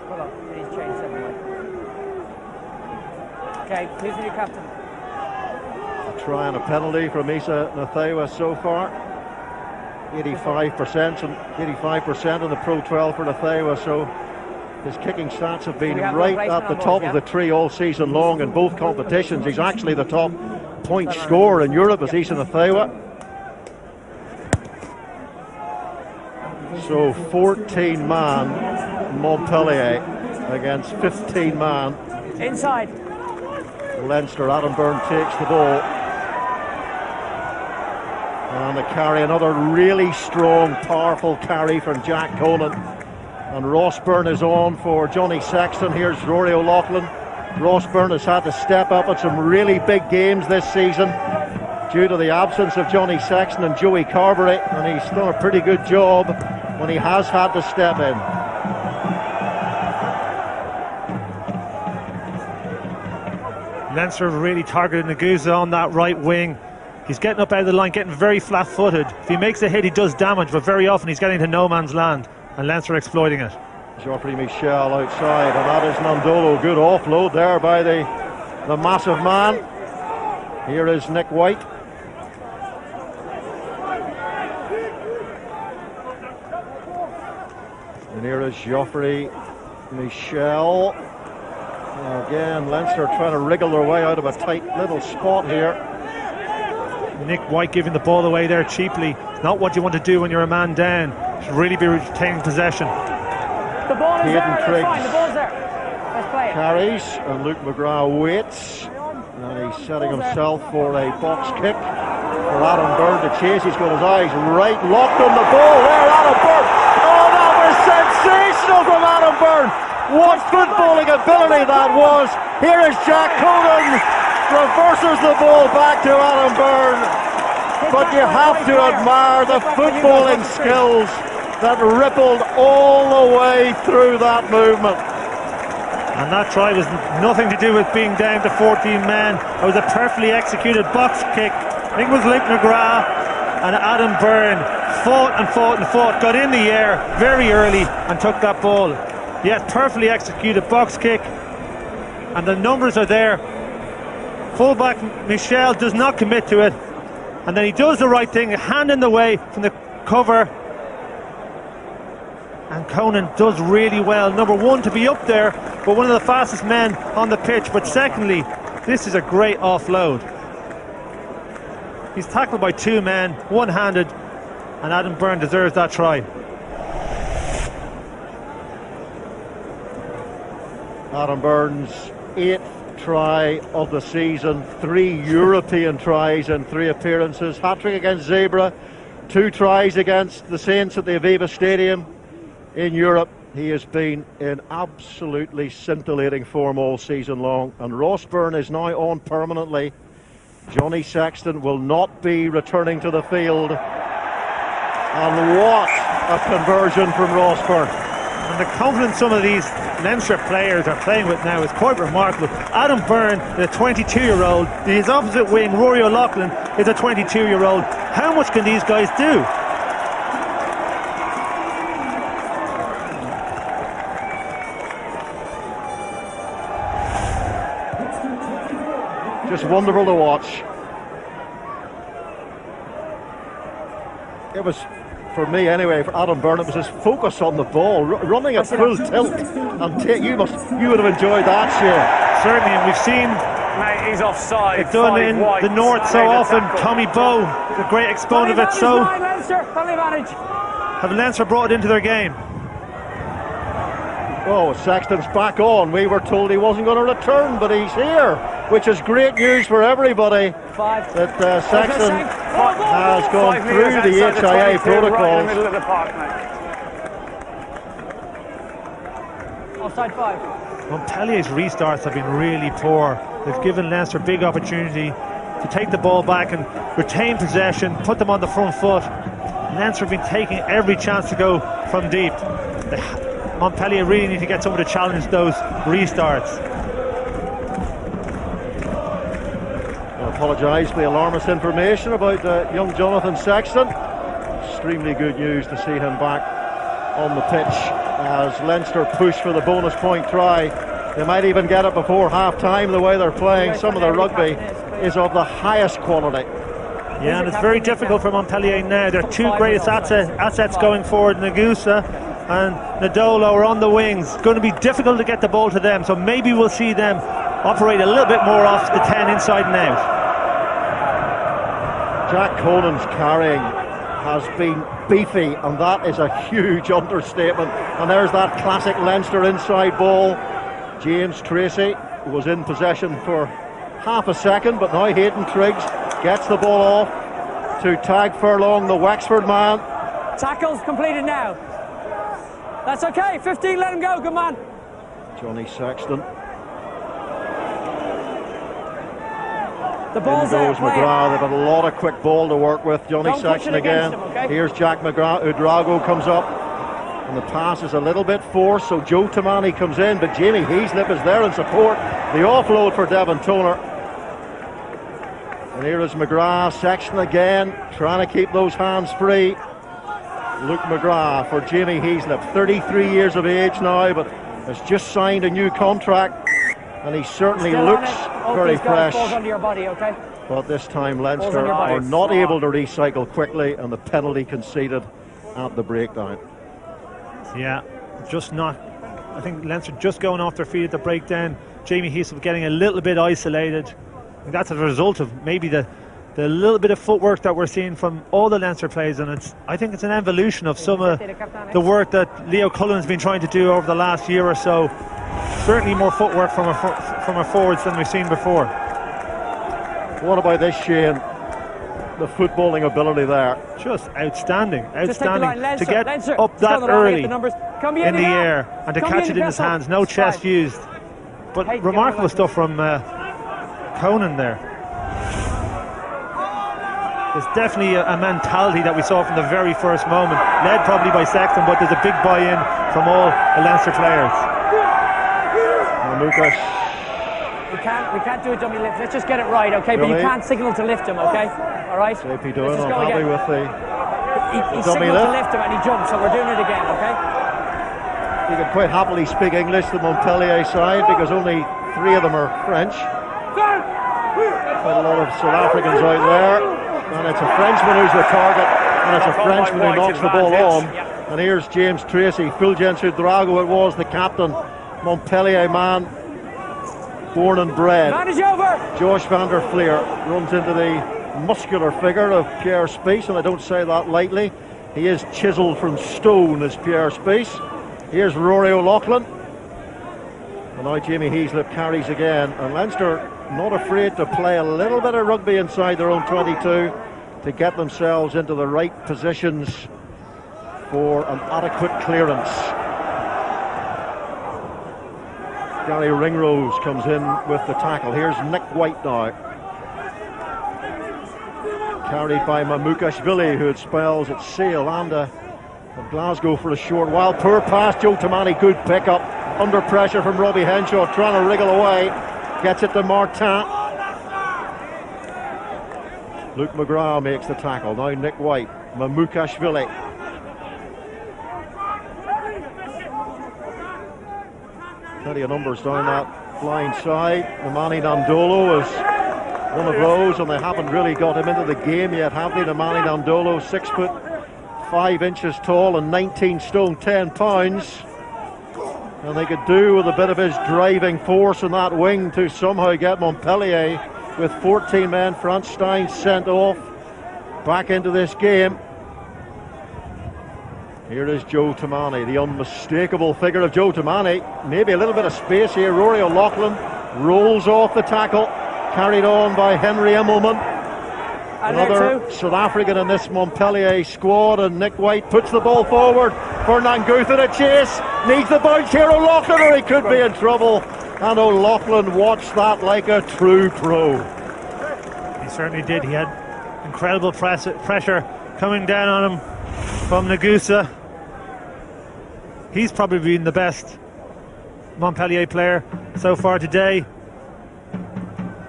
Hold on, he's changed everywhere. Okay, who's the new captain? A try and a penalty from Isa Nathewa so far. 85% in the Pro 12 for Nathewa, so his kicking stats have been right at the top of the tree all season long in both competitions. He's actually the top point scorer in Europe as Isa Nathewa. So 14-man Montpellier against 15-man inside Leinster. Adam Byrne takes the ball. And the carry, another really strong, powerful carry from Jack Conan. And Ross Byrne is on for Johnny Sexton. Here's Rory O'Loughlin. Ross Byrne has had to step up at some really big games this season due to the absence of Johnny Sexton and Joey Carberry, and he's done a pretty good job when he has had to step in. Leinster really targeted Nagusa on that right wing. He's getting up out of the line, getting very flat-footed. If he makes a hit, he does damage, but very often he's getting to no man's land, and Leinster exploiting it. Geoffrey Michel outside, and that is Nandolo. Good offload there by the massive man. Here is Nick White. And here is Geoffrey Michel. Again, Leinster trying to wriggle their way out of a tight little spot here. Nick White giving the ball away there cheaply. Not what you want to do when you're a man down. Should really be retaining possession. The ball is Hayden there, Triggs fine, the ball's there. Let's play it. Carries, and Luke McGrath waits. And he's setting himself for a box kick for Adam Byrne to chase. He's got his eyes right locked on the ball. There, Adam Byrne. Oh, that was sensational from Adam Byrne. What footballing ability that was. Here is Jack Conan. Reverses the ball back to Adam Byrne. But you have to admire the footballing skills that rippled all the way through that movement. And that try was nothing to do with being down to 14 men. It was a perfectly executed box kick. I think it was Luke McGrath and Adam Byrne fought and fought and fought, got in the air very early and took that ball. Yes, perfectly executed box kick, and the numbers are there. Fullback Michel does not commit to it, and then he does the right thing, a hand in the way from the cover, and Conan does really well. Number one, to be up there, but one of the fastest men on the pitch. But secondly, this is a great offload. He's tackled by two men, one-handed, and Adam Byrne deserves that try. Adam Byrne's 8th try of the season, 3 European tries in 3 appearances, hat-trick against Zebra, 2 tries against the Saints at the Aviva Stadium in Europe. He has been in absolutely scintillating form all season long, and Ross Byrne is now on permanently. Johnny Sexton will not be returning to the field, and what a conversion from Ross Byrne. And the confidence some of these Leinster players are playing with now is quite remarkable. Adam Byrne, the 22-year-old, his opposite wing, Rory O'Loughlin, is a 22-year-old. How much can these guys do? Just wonderful to watch. It was, for me anyway, for Adam Byrne, it was his focus on the ball, running at full tilt. And you would have enjoyed that, Shane. Certainly, and we've seen Mate, he's offside. it done in the north so often. Tommy Bowe, the great exponent of it. So have Leinster brought it into their game? Oh, Sexton's back on. We were told he wasn't going to return, but he's here, which is great news for everybody. That Sexton has gone through the HIA protocols. Offside 5. Montpellier's restarts have been really poor. They've given Leinster big opportunity to take the ball back and retain possession, put them on the front foot. Leinster have been taking every chance to go from deep. Montpellier really need to get someone to challenge those restarts. I apologise for the alarmist information about young Jonathan Sexton. Extremely good news to see him back on the pitch as Leinster push for the bonus point try. They might even get it before half-time. The way they're playing, some of their rugby is of the highest quality. Yeah, and it's very difficult for Montpellier now. Their two greatest assets going forward, Nagusa and Nadolo, are on the wings. It's going to be difficult to get the ball to them, so maybe we'll see them operate a little bit more off the 10 inside and out. Jack Conan's carrying has been beefy, and that is a huge understatement. And there's that classic Leinster inside ball. James Tracy was in possession for half a second, but now Hayden Triggs gets the ball off to Tag Furlong, the Wexford man. Tackle's completed now. That's okay, 15, let him go, good man. Johnny Sexton. The ball's in there. goes McGrath. They've got a lot of quick ball to work with. Johnny Don't push Sexton it against again. him, okay? Here's Jack McGrath. Udrago comes up. And the pass is a little bit forced, so Joe Tamani comes in, but Jamie Heaslip is there in support. The offload for Devon Toner. And here is McGrath. Sexton again, trying to keep those hands free. Luke McGrath for Jamie Heaslip, 33 years of age now, but has just signed a new contract, and he certainly looks very fresh. Balls under your body, okay? But this time Leinster are not able to recycle quickly, and the penalty conceded at the breakdown. Yeah, just not. I think Leinster just going off their feet at the breakdown. Jamie Heaslip getting a little bit isolated. And that's a result of maybe the little bit of footwork that we're seeing from all the Leinster players, and I think it's an evolution of some of the work that Leo Cullen's been trying to do over the last year or so. Certainly more footwork from our forwards than we've seen before. What about this, Shane? The footballing ability there. Just outstanding. Just take the line, To get Leinster. up that early in the now. air and to catch it in his hands. No chest used. But remarkable stuff from Conan there. There's definitely a mentality that we saw from the very first moment, led probably by Sexton, but there's a big buy-in from all the Leinster players. Lucas. We can't do a dummy lift. Let's just get it right, okay? Really? But you can't signal to lift him, okay? All right. JP doing happy with the he signaled to lift him and he jumped, so we're doing it again, okay? You can quite happily speak English, the Montpellier side, because only 3 of them are French. Quite a lot of South Africans out there, and it's a Frenchman who's the target, and it's a Frenchman who knocks the ball on. And here's James Tracy, Fulgence Udrago, it was the captain, Montpellier man, born and bred. Man is over. Josh van der Fleer runs into the muscular figure of Pierre Spies, and I don't say that lightly. He is chiselled from stone as Pierre Spies. Here's Rory O'Loughlin, and now Jamie Heaslip carries again, and Leinster not afraid to play a little bit of rugby inside their own 22 to get themselves into the right positions for an adequate clearance. Gary Ringrose comes in with the tackle. Here's Nick White now, carried by Mamukashvili, who had spells at Sale and at Glasgow for a short while. Poor pass, Joe Tamani, good pick up under pressure from Robbie Henshaw, trying to wriggle away, gets it to Martin. Luke McGrath makes the tackle. Now Nick White, Mamukashvili. Plenty of numbers down that blind side. Nemani Nandolo is one of those, and they haven't really got him into the game yet, have they? Nemani Nandolo, 6'5" tall and 19 stone 10 pounds. And they could do with a bit of his driving force in that wing to somehow get Montpellier, with 14 men, Franz Stein sent off, back into this game. Here is Joe Tamani, the unmistakable figure of Joe Tamani. Maybe a little bit of space here. Rory O'Loughlin rolls off the tackle, carried on by Henry Immelman. Another South African in this Montpellier squad, and Nick White puts the ball forward for Nanguth in a chase. Needs the bounce here, O'Loughlin, or he could be in trouble. And O'Loughlin watched that like a true pro. He certainly did. He had incredible pressure coming down on him from Nagusa. He's probably been the best Montpellier player so far today.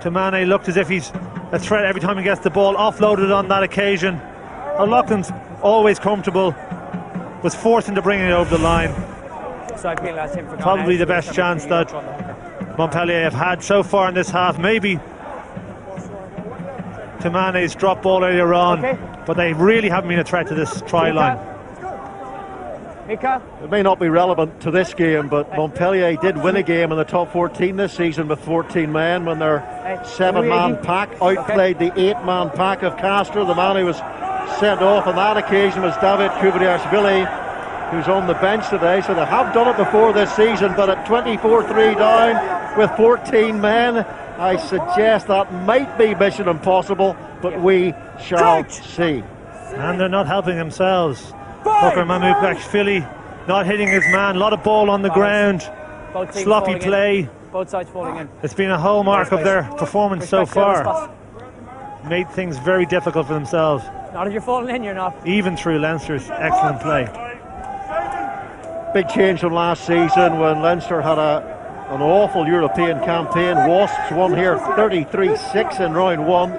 Tamani looked as if he's a threat every time he gets the ball, offloaded on that occasion. O'Loughlin's always comfortable, was forcing to bring it over the line. So I penalised him for probably the best chance that Montpellier have had so far in this half. Maybe Tamani's drop ball earlier on, but they really haven't been a threat to this try line. It may not be relevant to this game, but Montpellier did win a game in the top 14 this season with 14 men when their 7-man pack outplayed the 8-man pack of Castres. The man who was sent off on that occasion was David Kubriashvili, who's on the bench today. So they have done it before this season, but at 24-3 down with 14 men, I suggest that might be mission impossible, but we shall see. And they're not helping themselves. Hooker Mamukashvili not hitting his man, a lot of ball on the ground, sloppy play. Both sides falling in. It's been a hallmark of their performance so far. made things very difficult for themselves. Not if you're falling in, you're not. Even through Leinster's excellent play. Big change from last season when Leinster had an awful European campaign. Wasps won here 33-6 in round 1.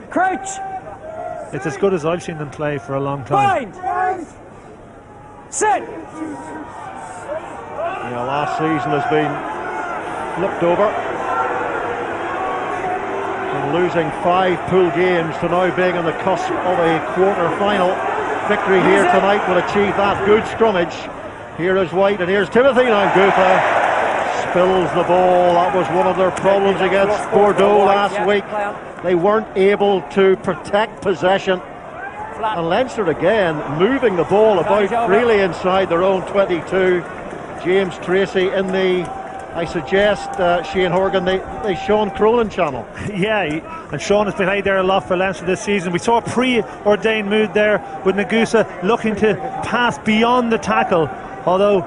Crouch! It's as good as I've seen them play for a long time. Bind! Sit! Yeah, last season has been flipped over from losing 5 pool games to now being on the cusp of a quarter-final. Victory here tonight will achieve that. Good scrummage. Here is White and here's Timothy Nangupa. Spills the ball. That was one of their problems against Bordeaux last week. They weren't able to protect possession. And Leinster again moving the ball about freely inside their own 22. James Tracy in the, I suggest, Shane Horgan, the Sean Cronin channel. Yeah, and Sean has played there a lot for Leinster this season. We saw a preordained move there with Nagusa looking to pass beyond the tackle, although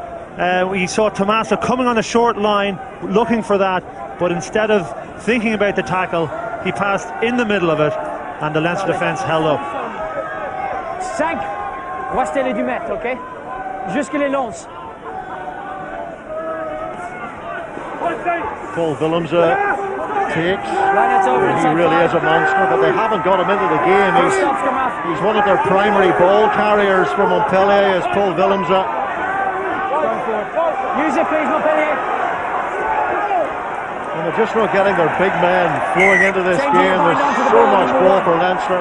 we saw Tommaso coming on a short line looking for that, but instead of thinking about the tackle, he passed in the middle of it and the Leinster defence held up. 5. Restez les du mètre, ok? Jusque les longs. Paul Willems takes. He really is a monster, but they haven't got him into the game. He's one of their primary ball carriers for Montpellier, is Paul Willems. Use it, please, Montpellier. And they're just not getting their big men flowing into this game. There's so much ball for Leinster.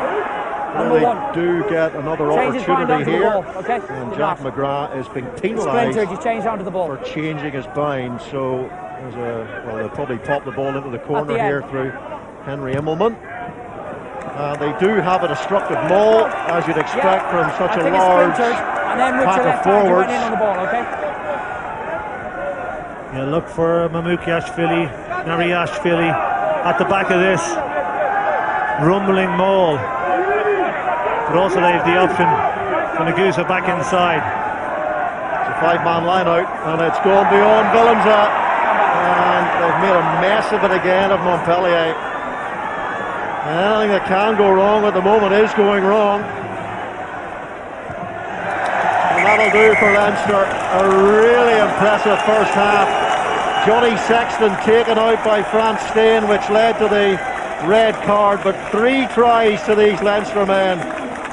And they do get another opportunity here. And Jack McGrath is being penalised for changing his bind. So well, they'll probably pop the ball into the corner here through Henry Immelman. They do have a destructive maul, as you'd expect from such a large pack of forwards. Yeah, look for Mamoukiashvili, Nariashvili at the back of this rumbling maul. But also they have the option for Nagusa back inside. It's a 5-man line out, and it's gone beyond Willems. And they've made a mess of it again of Montpellier. Anything that can go wrong at the moment is going wrong. And that'll do for Leinster. A really impressive first half. Johnny Sexton taken out by Frans Steen, which led to the red card, but 3 tries to these Leinster men.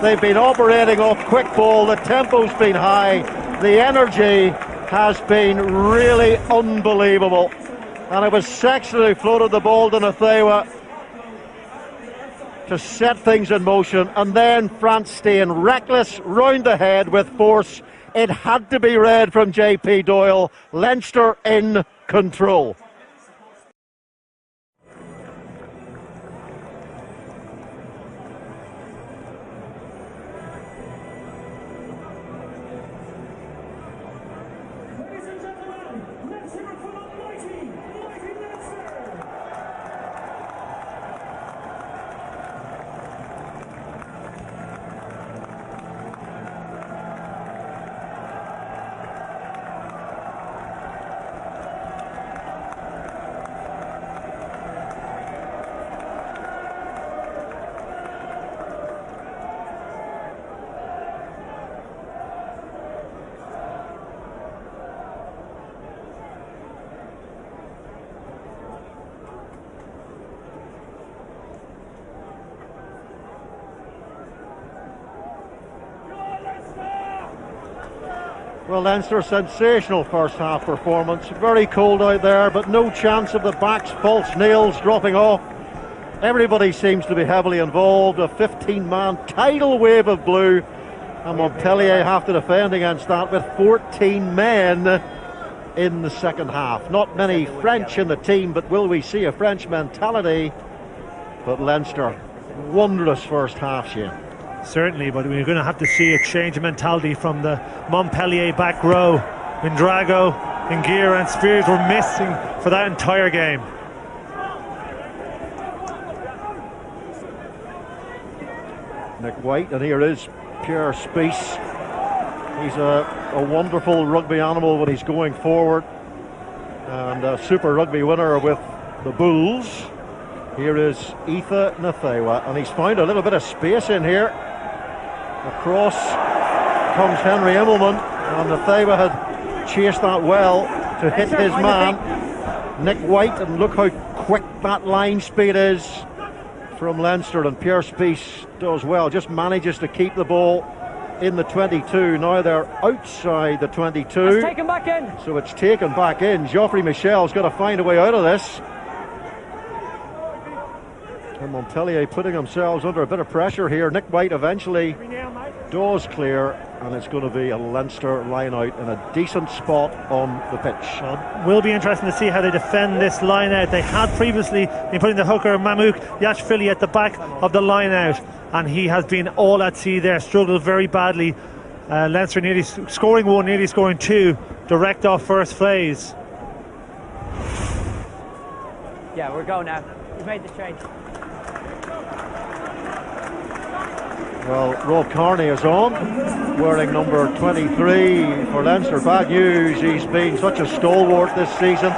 They've been operating off quick ball, the tempo's been high, the energy has been really unbelievable. And it was Sexton who floated the ball to Nathewa to set things in motion, and then Frans Steen, reckless, round the head with force. It had to be read from JP Doyle. Leinster in control. Well, Leinster, sensational first half performance. Very cold out there, but no chance of the back's false nails dropping off. Everybody seems to be heavily involved. A 15-man tidal wave of blue, and Montpellier have to defend against that with 14 men in the second half. Not many French in the team, but will we see a French mentality? But Leinster, wondrous first half, Shane. Certainly, but we're going to have to see a change of mentality from the Montpellier back row. Drago, Ngira and Spears were missing for that entire game. Nick White, and here is Pierre Spies. He's a wonderful rugby animal when he's going forward, and a Super Rugby winner with the Bulls. Here is Etha Nathewa, and he's found a little bit of space in here. Across comes Henry Immelman, and Nathewa had chased that well to hit his man, Nick White, and look how quick that line speed is from Leinster, and Pierre Spies does well, just manages to keep the ball in the 22. Now they're outside the 22. It's taken back in. So it's taken back in. Geoffrey Michel's got to find a way out of this. And Montpellier putting themselves under a bit of pressure here. Nick White eventually does clear, and it's going to be a Leinster line out in a decent spot on the pitch. Will be interesting to see how they defend this line out. They had previously been putting the hooker Mamouk Yashvili at the back of the line out, and he has been all at sea there, struggled very badly. Leinster nearly scoring one, nearly scoring two, direct off first phase. Yeah, we're going now. We've made the change. Well, Rob Kearney is on, wearing number 23 for Leinster. Bad news, he's been such a stalwart this season,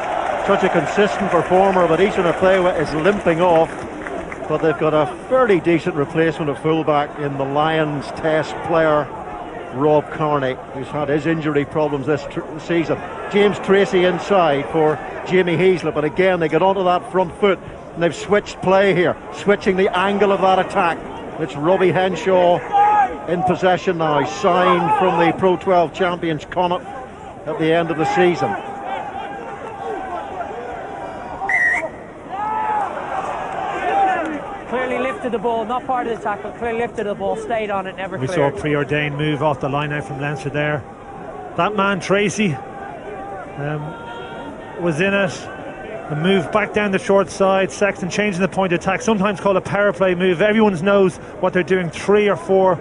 such a consistent performer, but Etha Nathewa is limping off. But they've got a fairly decent replacement at fullback in the Lions test player, Rob Kearney, who's had his injury problems this season. James Tracy inside for Jamie Heaslip, but again they get onto that front foot, and they've switched play here, switching the angle of that attack. It's Robbie Henshaw in possession now, signed from the Pro 12 champions Connacht at the end of the season. Clearly lifted the ball, not part of the tackle, clearly lifted the ball, stayed on it, never We cleared. saw a preordained move off the line out from Leinster there. That man, Tracy, was in it. A move back down the short side, Sexton changing the point of attack, sometimes called a power play move. Everyone knows what they're doing 3 or 4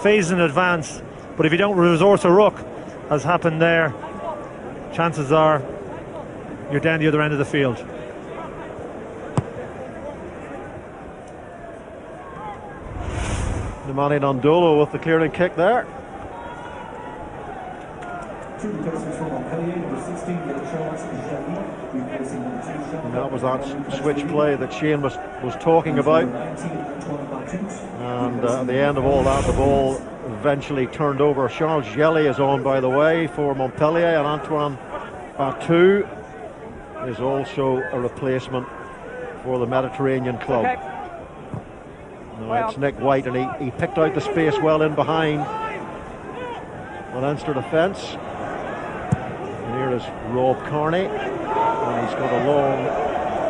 phases in advance, but if you don't resource a ruck, as happened there, chances are you're down the other end of the field. Nemani Nandolo with the clearing kick there. And that was that switch play that Shane was talking about. And at the end of all that, the ball eventually turned over. Charles Jelly is on, by the way, for Montpellier, and Antoine Batu is also a replacement for the Mediterranean club. Okay. Now it's Nick White, and he picked out the space well in behind the Leinster defence. And here is Rob Kearney, and he's got a long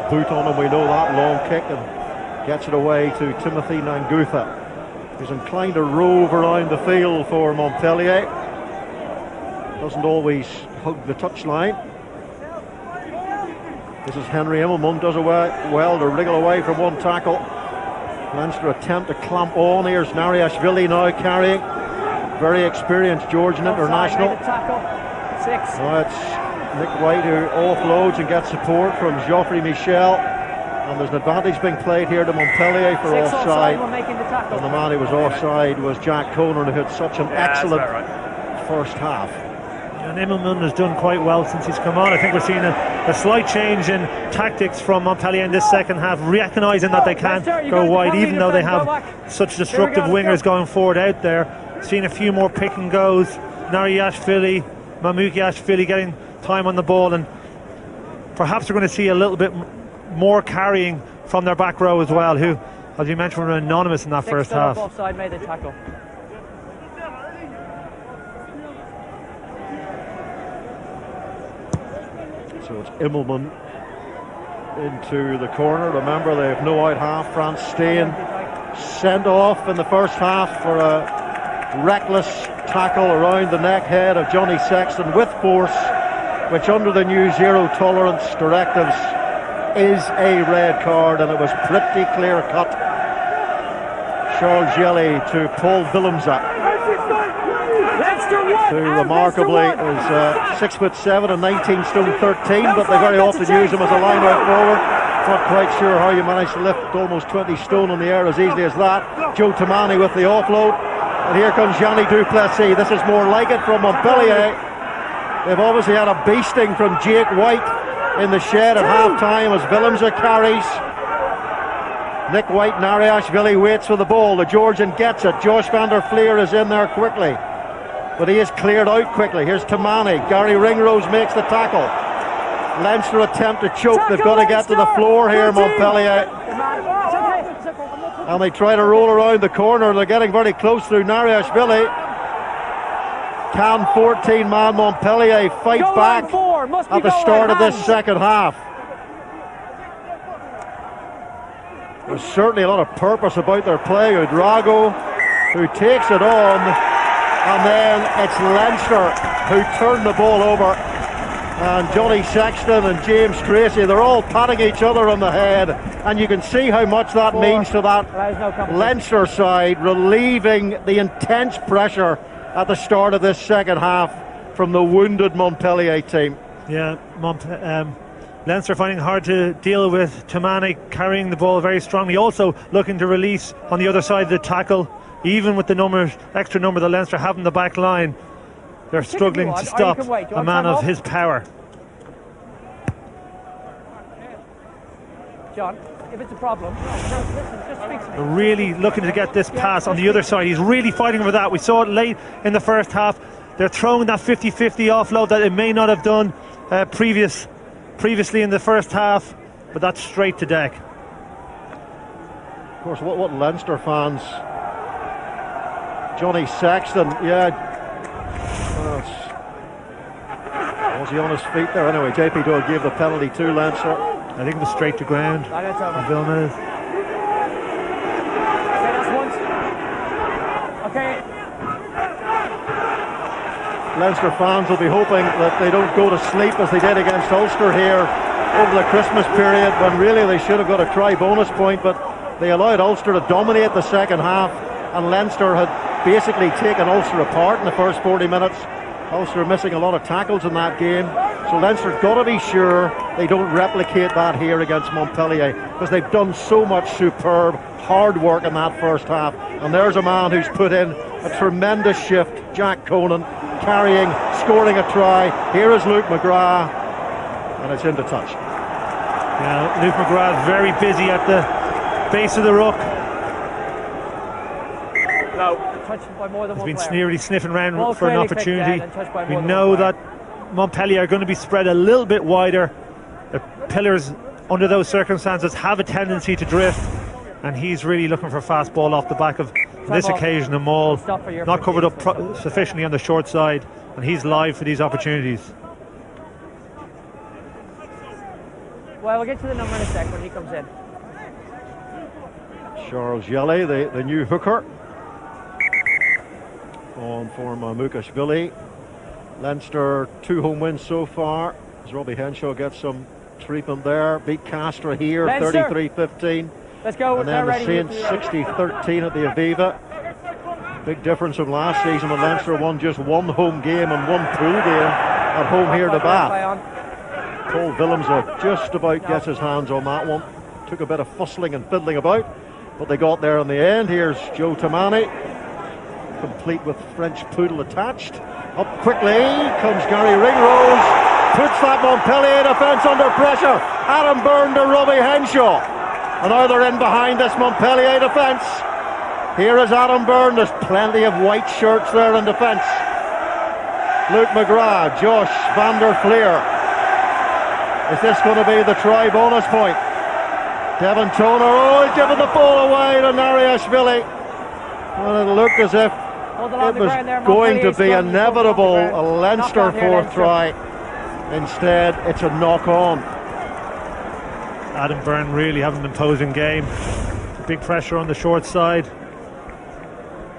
boot on him, we know that, long kick, and gets it away to Timothy Nangutha, who's inclined to rove around the field for Montpellier. Doesn't always hug the touchline. This is Henry Immelman, does well to wriggle away from one tackle. Leinster attempt to clamp on. Here's Nariashvili now carrying, very experienced Georgian international. Now it's Nick White who offloads and gets support from Geoffrey Michel, and there's an advantage being played here to Montpellier for offside, and the man who was offside was Jack Conan, who had such an excellent first half. And Immelman has done quite well since he's come on. I think we're seeing a slight change in tactics from Montpellier in this second half, recognising that they can't go wide, even though they have such destructive wingers going forward out there. Seeing a few more pick and goes. Nariashvili, Mamouk Yashvili getting time on the ball, and perhaps we're going to see a little bit more carrying from their back row as well, who, as you mentioned, were anonymous in that first half. Offside, made the tackle. So it's Immelman into the corner. Remember, they have no out half. Frans Steen sent off in the first half for a reckless tackle around the neck head of Johnny Sexton with force, which under the new zero tolerance directives is a red card, and it was pretty clear cut. Charles Jelly to Paul Willemse, who remarkably is 6'7" and 19 stone 13, but they very often use him as a line out forward. Not quite sure how you manage to lift almost 20 stone in the air as easily as that. Joe Tamani with the offload, and here comes Yanni Duplessis. This is more like it from Montpellier. They've obviously had a beasting from Jake White in the shed at half time as Willemse carries. Nick White, Nariashvili waits for the ball. The Georgian gets it. Josh van der Fleer is in there quickly, but he is cleared out quickly. Here's Tamani. Gary Ringrose makes the tackle. Leinster attempt to choke. They've got to get to the floor here, Montpellier. And they try to roll around the corner. They're getting very close through Nariashvili. Can 14-man Montpellier fight back at the start of this second half? There's certainly a lot of purpose about their play. Udrago, who takes it on, and then it's Leinster who turn the ball over. And Johnny Sexton and James Tracy, they're all patting each other on the head, and you can see how much that means to that Leinster side, relieving the intense pressure at the start of this second half from the wounded Montpellier team. Yeah, Leinster finding it hard to deal with. Tamani carrying the ball very strongly, also looking to release on the other side of the tackle. Even with the extra number that Leinster have in the back line, they're struggling to stop a man of his power. John, if it's a problem, just fix it. They're really looking to get this pass on the other side. He's really fighting for that. We saw it late in the first half. They're throwing that 50-50 offload that it may not have done previously in the first half, but that's straight to deck. Of course, what Leinster fans, Johnny Sexton, was he on his feet there? Anyway, JP Doyle gave the penalty to Leinster. I think it was straight to ground. Villeneuve. Okay. Leinster fans will be hoping that they don't go to sleep as they did against Ulster here over the Christmas period, when really they should have got a try bonus point, but they allowed Ulster to dominate the second half, and Leinster had basically taken Ulster apart in the first 40 minutes. Ulster missing a lot of tackles in that game, so Leinster's got to be sure they don't replicate that here against Montpellier, because they've done so much superb hard work in that first half. And there's a man who's put in a tremendous shift, Jack Conan, carrying, scoring a try. Here is Luke McGrath, and it's into touch. Yeah, Luke McGrath is very busy at the base of the ruck. No. Touched by more than He's one been player. really sniffing around for an Clearly opportunity. We more know that Montpellier are going to be spread a little bit wider. The pillars, under those circumstances, have a tendency to drift, and he's really looking for a fast ball off the back of, on this occasion, a maul. Not covered up sufficiently on the short side, and he's live for these opportunities. Well, we'll get to the number in a sec when he comes in. Charles Yele, the new hooker, on for Mukashvili. Leinster 2 home wins so far, as Robbie Henshaw gets some treatment there. Beat Castra here 33-15. Let's go. And then the Saints 60-13 at the Aviva. Big difference from last season when Leinster won just one home game and one pool game at home here to Bath. Paul Willems just about gets his hands on that one. Took a bit of fussling and fiddling about, but they got there in the end. Here's Joe Tamani, complete with French poodle attached. Up quickly comes Gary Ringrose, puts that Montpellier defence under pressure. Adam Byrne to Robbie Henshaw, and now they're in behind this Montpellier defence. Here is Adam Byrne. There's plenty of white shirts there in defence. Luke McGrath, Josh van der Fleer. Is this going to be the try bonus point? Devon Toner, he's given the ball away to Nariashvili. Well, it looked as if it was going to be inevitable, a Leinster fourth try. Instead, it's a knock-on. Adam Byrne really having an imposing game. Big pressure on the short side.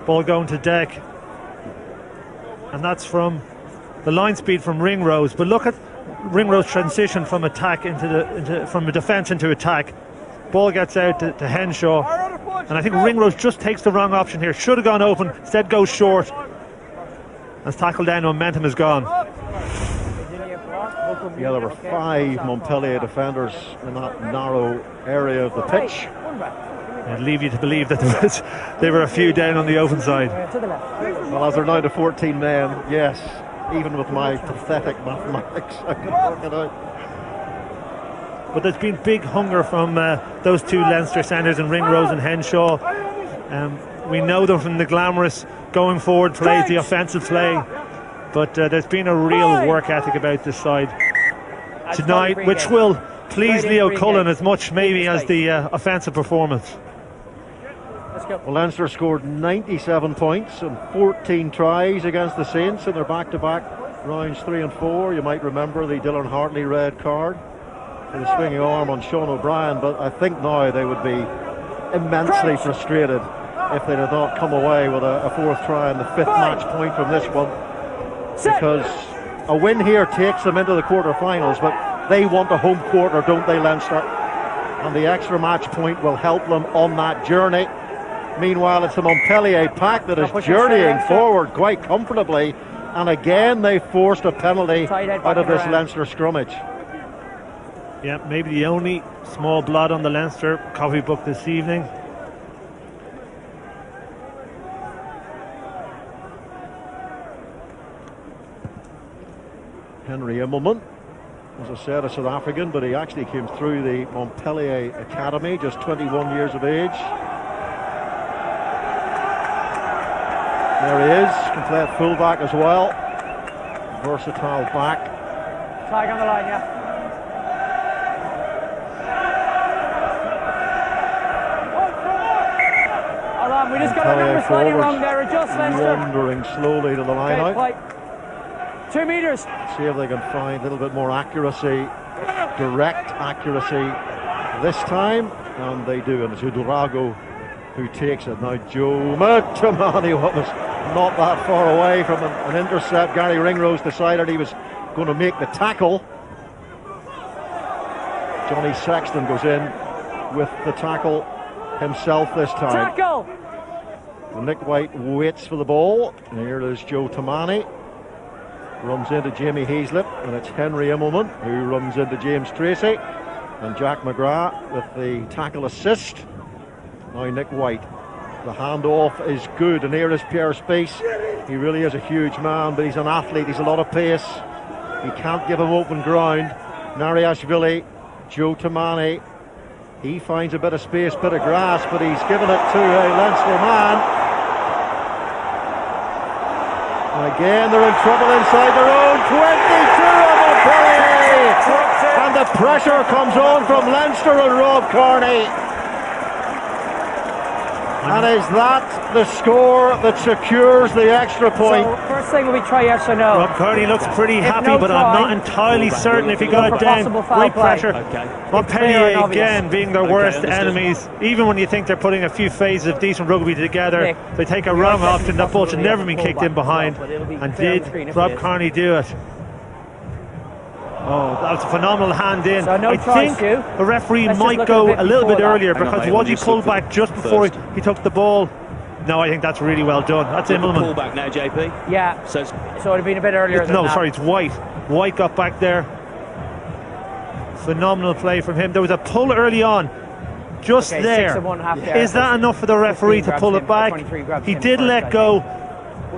Ball going to deck. And that's from the line speed from Ringrose. But look at Ringrose transition from attack from a defence into attack. Ball gets out to Henshaw, and I think Ringrose just takes the wrong option here. Should have gone open, instead goes short. As tackled down, momentum is gone. Yeah, there were 5 Montpellier defenders in that narrow area of the pitch. I'd leave you to believe that there were a few down on the open side. Well, as they're now to 14 men, yes, even with my pathetic mathematics, I can work it out. but there's been big hunger from those two Leinster centres in Ringrose and Henshaw. We know them from the glamorous going forward plays, the offensive play, but there's been a real work ethic about this side tonight, which will please Leo Cullen as much maybe as the offensive performance. Well, Leinster scored 97 points and 14 tries against the Saints in their back-to-back rounds 3 and 4. You might remember the Dylan Hartley red card for the swinging arm on Sean O'Brien, but I think now they would be immensely frustrated if they did not come away with a fourth try and the fifth match point from this one, because a win here takes them into the quarter-finals, but they want a home quarter, don't they, Leinster? And the extra match point will help them on that journey. Meanwhile, it's the Montpellier pack that is journeying forward quite comfortably, and again they forced a penalty out of this Leinster scrummage. Yeah, maybe the only small blot on the Leinster copybook this evening. Henry Immelman, as I said, a South African, but he actually came through the Montpellier Academy, just 21 years of age. There he is, can play at fullback as well. Versatile back. Tag on the line, yeah. Hold on, we just got our number slightly wrong there. Adjust, Leinster. Wandering slowly to the line out. Play. 2 meters. See if they can find a little bit more accuracy, direct accuracy this time, and they do. And it's Udorago who takes it. Now Joe Tamani, what was not that far away from an intercept. Gary Ringrose decided he was going to make the tackle. Johnny Sexton goes in with the tackle himself this time. Tackle! Nick White waits for the ball. And here is Joe Tamani. Runs into Jamie Hazlett, and it's Henry Immelman who runs into James Tracy. And Jack McGrath with the tackle assist. Now Nick White. The handoff is good, and here is Pierre Spies. He really is a huge man, but he's an athlete, he's a lot of pace. He can't give him open ground. Nariashvili, Joe Tamani, he finds a bit of space, bit of grass, but he's given it to a Leinster man. And again they're in trouble inside their own 22 of Montpellier, and the pressure comes on from Leinster and Rob Kearney. And is that the score that secures the extra point? So first thing we try yes or no. Rob Kearney looks pretty happy, but I'm not entirely certain if he got it down. Great pressure. Montpellier again being their worst enemies. Even when you think they're putting a few phases of decent rugby together, they take a wrong option. That ball should never been kicked in behind. And did Rob Kearney do it? Oh, that was a phenomenal hand in. So no I think the referee might go a little bit earlier, because was he pulled back just before he took the ball? No, I think that's really well done. That's Immelman. Pull back now, JP. Yeah. So it would have been a bit earlier than that. No, sorry, it's White. White got back there. Phenomenal play from him. There was a pull early on, just there. Is that enough for the referee to pull it back? He did let go.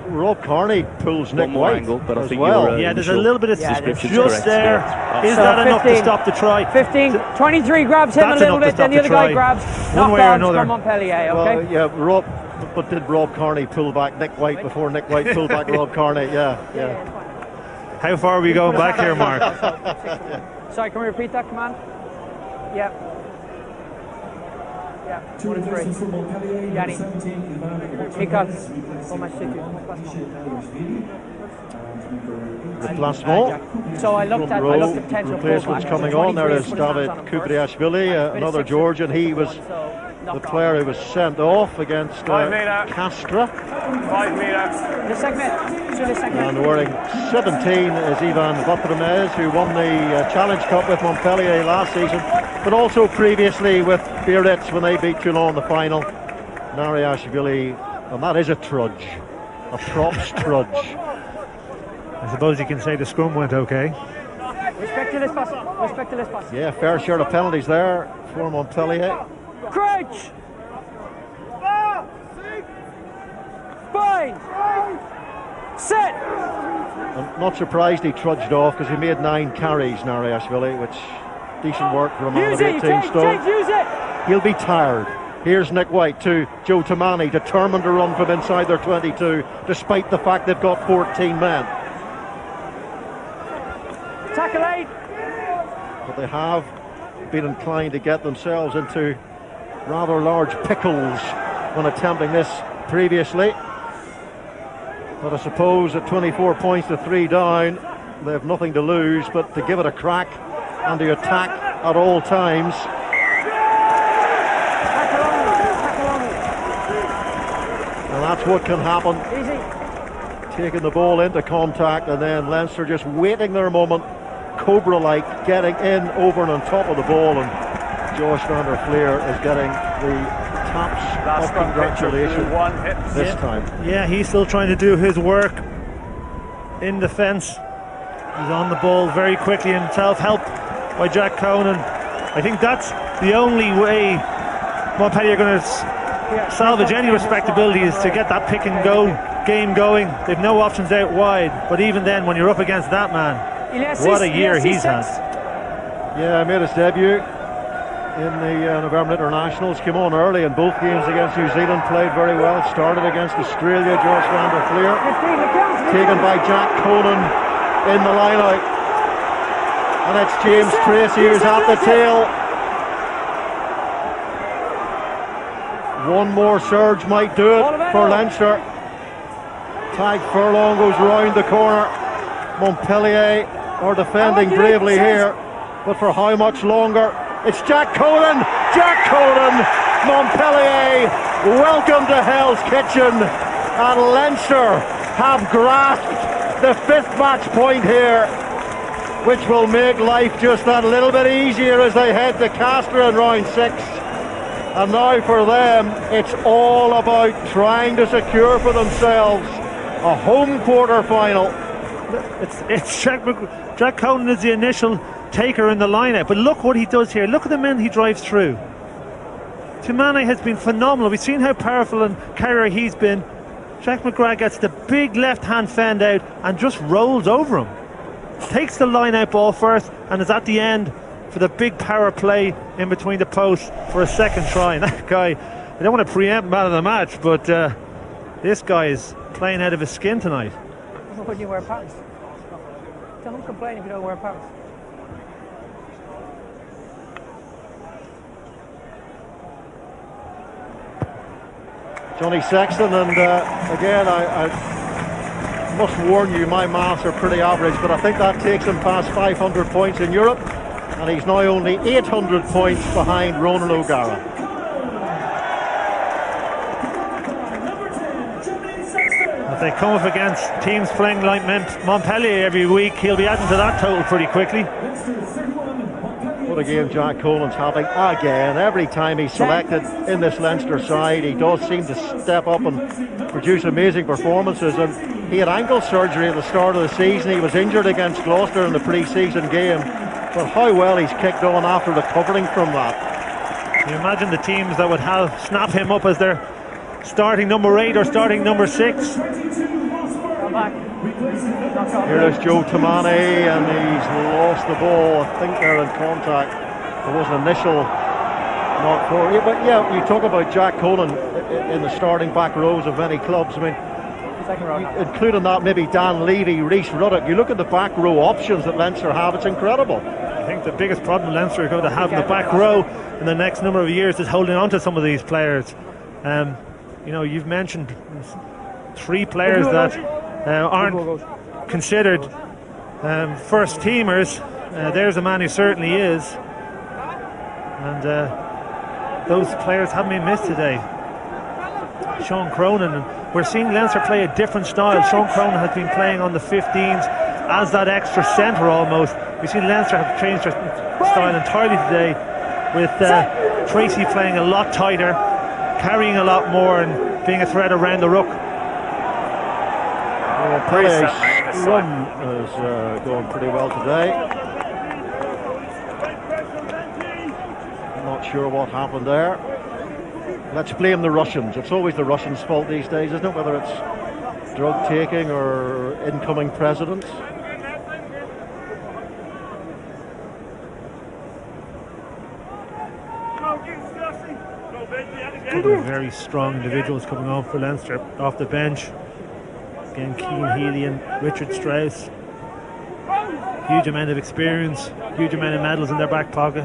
Rob Kearney pulls Nick White angle, but I think yeah, there's a little bit of just there. Is that enough to stop the try? 23 grabs him a little bit, then the other guy grabs. One way or another. From Montpellier, okay? Well, yeah, but did Rob Kearney pull back Nick White before Nick White pulled back Rob Kearney? Yeah. How far are we going back here, Mark? Sorry, can we repeat that command? Yeah. Yeah, 1 and 3. Yanni. Mikal. Replacement. So I looked at potential replacements coming on. There is David Kubriashvili, another Georgian. He was the player who was sent off against Castra. 5 meters. And wearing 17 is Ivan Vatremez, who won the Challenge Cup with Montpellier last season, but also previously with Biarritz when they beat Toulon in the final. Nariashvili, and that is a trudge, a props trudge. I suppose you can say the scrum went okay. Respect to this pass. Yeah, fair share of penalties there for Montpellier. Crouch! Bind! Sit! I'm not surprised he trudged off, because he made 9 carries, Nariashvili, which Decent work for a man of Use it, 18 James, stone. use it. He'll be tired. Here's Nick White to Joe Tamani, determined to run from inside their 22, despite the fact they've got 14 men. Tackle 8. But they have been inclined to get themselves into rather large pickles when attempting this previously. But I suppose at 24 points to 3 down, they have nothing to lose but to give it a crack and to attack at all times. And that's what can happen. Easy. Taking the ball into contact and then Leinster just waiting their moment, Cobra-like, getting in, over and on top of the ball, and Josh van der Fleer is getting the taps of congratulations this time. Yeah, he's still trying to do his work in defence. He's on the ball very quickly himself, helped by Jack Conan. I think that's the only way Montpellier are going to salvage any respectability, is to get that pick and go game going. They've no options out wide, but even then, when you're up against that man, what a year he's had. Yeah, made his debut in the November Internationals, came on early in both games against New Zealand, played very well, started against Australia. Josh van der Fleer taken by Jack Conan in the line out, and it's James Tracy who's at the tail. One more surge might do it for Leinster. Tag Furlong goes round the corner. Montpellier are defending bravely here, but for how much longer? It's Jack Conan! Jack Conan! Montpellier, welcome to Hell's Kitchen, and Leinster have grasped the 5th match point here, which will make life just that little bit easier as they head to Castres in round 6. And now for them, it's all about trying to secure for themselves a home quarter final. It's Jack Conan is the initial taker in the lineup, but look what he does here. Look at the men he drives through. Timane has been phenomenal. We've seen how powerful and carrier he's been. Jack McGrath gets the big left-hand fend out and just rolls over him. Takes the line-out ball first and is at the end for the big power play in between the posts for a second try. And that guy, I don't want to preempt man of the match, but this guy is playing out of his skin tonight. When you wear pants. Don't complain if you don't wear pants. Johnny Sexton, and again, I must warn you, my maths are pretty average, but I think that takes him past 500 points in Europe, and he's now only 800 points behind Ronan O'Gara. If they come up against teams playing like Montpellier every week, he'll be adding to that total pretty quickly. What a game Jack Colan's having again. Every time he's selected in this Leinster side, he does seem to step up and produce amazing performances. And he had ankle surgery at the start of the season. He was injured against Gloucester in the pre-season game, but how well he's kicked on after recovering from that. Can you imagine the teams that would have snap him up as their starting number 8 or starting number 6? Here is Joe Tamani, and he's lost the ball. I think they're in contact. There was an initial knock for it. But yeah, you talk about Jack Conan in the starting back rows of many clubs. I mean, including that maybe Dan Levy, Rhys Ruddock. You look at the back row options that Leinster have, it's incredible. I think the biggest problem Leinster are going to have in the back row in the next number of years is holding on to some of these players. You know, you've mentioned 3 players that aren't considered first teamers. There's a man who certainly is, and those players haven't been missed today. Sean Cronin, and we're seeing Leinster play a different style. Sean Cronin has been playing on the 15s as that extra centre almost. We've seen Leinster have changed their style entirely today, with Tracy playing a lot tighter, carrying a lot more, and being a threat around the ruck. Montpellier's run is going pretty well today. I'm not sure what happened there. Let's blame the Russians. It's always the Russians' fault these days, isn't it? Whether it's drug taking or incoming presidents. A couple of very strong individuals coming on for Leinster off the bench. Again, Cian Healy and Richard Strauss. Huge amount of experience, huge amount of medals in their back pocket.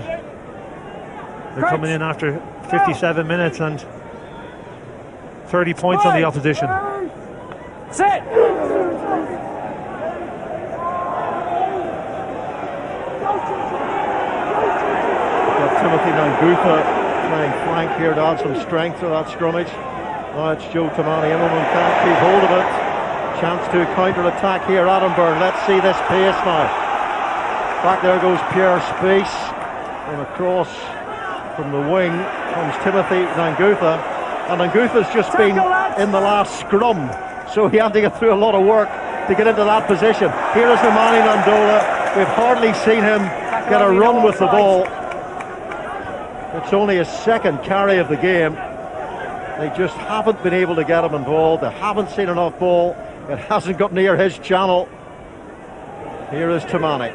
They're coming in after 57 minutes and 30 points on the opposition. Sit! Timothy Nangufa playing flank here to add some strength to that scrummage. Now it's Joe Tamani. Immelman can't keep hold of it. Chance to counter-attack here, Edinburgh. Let's see this pace now. Back there goes Pierre Spies. And across from the wing comes Timothy Nangufa. And Nangufa's just been in the last scrum, so he had to get through a lot of work to get into that position. Here is Nemani Nandola. We've hardly seen him get a run with the ball. It's only his second carry of the game. They just haven't been able to get him involved. They haven't seen enough ball. It hasn't got near his channel. Here is Tamani.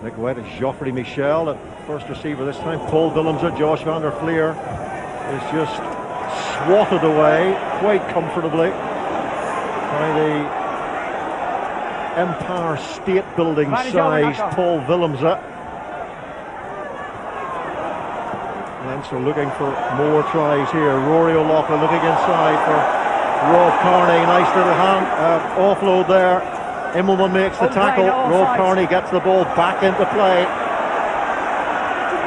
Nick White is Geoffrey Michel, the first receiver this time. Paul Willems, Josh van der Fleer is just swatted away quite comfortably by the Empire State Building sized Paul Willems. Leinster looking for more tries here. Rory O'Loughlin looking inside for Rob Carney. Nice little hand offload there. Immelman makes the tackle. Rob Carney gets the ball back into play.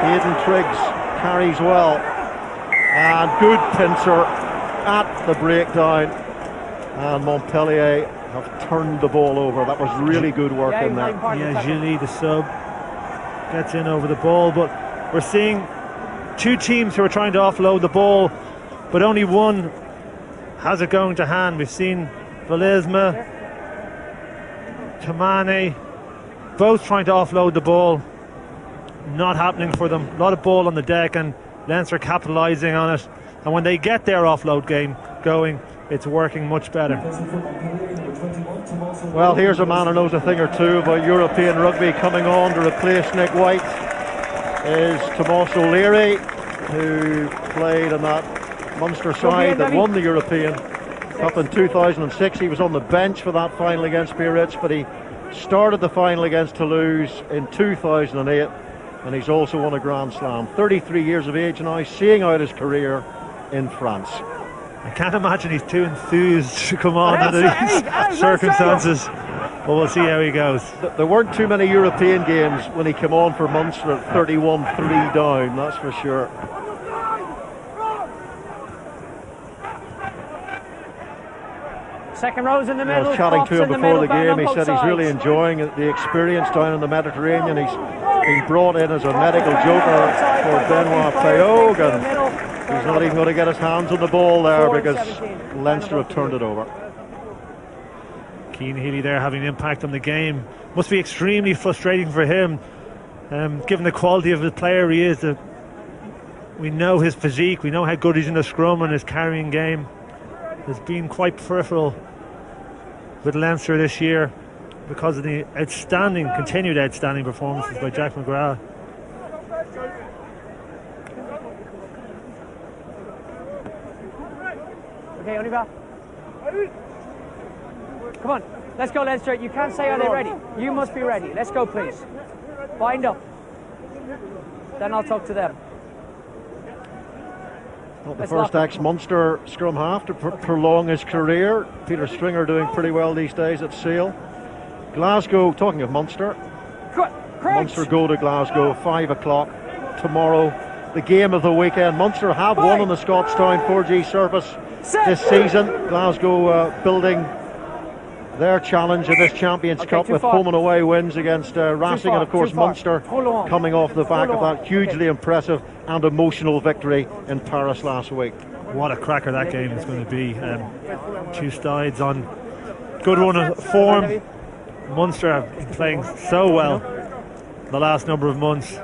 Aidan Triggs carries well. And good pincer at the breakdown. And Montpellier have turned the ball over. That was really good work in there. Yeah, Gilly, the sub, gets in over the ball. But we're seeing two teams who are trying to offload the ball, but only one has it going to hand. We've seen Valesma, Tamani, both trying to offload the ball. Not happening for them. A lot of ball on the deck, and Leinster capitalising on it. And when they get their offload game going, it's working much better. Well, here's a man who knows a thing or two about European rugby coming on to replace Nick White. Is Tomás O'Leary, who played in that Munster side that won the European Cup in 2006. He was on the bench for that final against Biarritz, but he started the final against Toulouse in 2008, and he's also won a Grand Slam. 33 years of age now, seeing out his career in France. I can't imagine he's too enthused to come on under these circumstances, but we'll see how he goes. There weren't too many European games when he came on for Munster at 31-3 down, that's for sure. Second row's in the middle. I was chatting to him before the game. He said he's really enjoying the experience down in the Mediterranean. He's been brought in as a medical joker for Benoit Payog, and he's not even going to get his hands on the ball there because Leinster have turned it over. Cian Healy there having an impact on the game. Must be extremely frustrating for him, given the quality of the player he is. We know his physique, we know how good he's in the scrum, and his carrying game has been quite peripheral with Leinster this year because of the continued outstanding performances by Jack McGrath. Okay, Oliver. Come on, let's go, Leinster. You can't say, are they ready? You must be ready. Let's go, please. Bind up. Then I'll talk to them. Not the first ex-Munster scrum half to prolong his career. Peter Stringer doing pretty well these days at Sale. Glasgow, talking of Munster, Munster go to Glasgow, 5 o'clock tomorrow. The game of the weekend. Munster have won on the Scottstown 4G surface this season. Glasgow building their challenge in this Champions Cup with home and away wins against Racing, and of course Munster coming off the back of that hugely impressive and emotional victory in Paris last week. What a cracker that game is going to be. Two sides on good run of form. Munster have been playing so well the last number of months,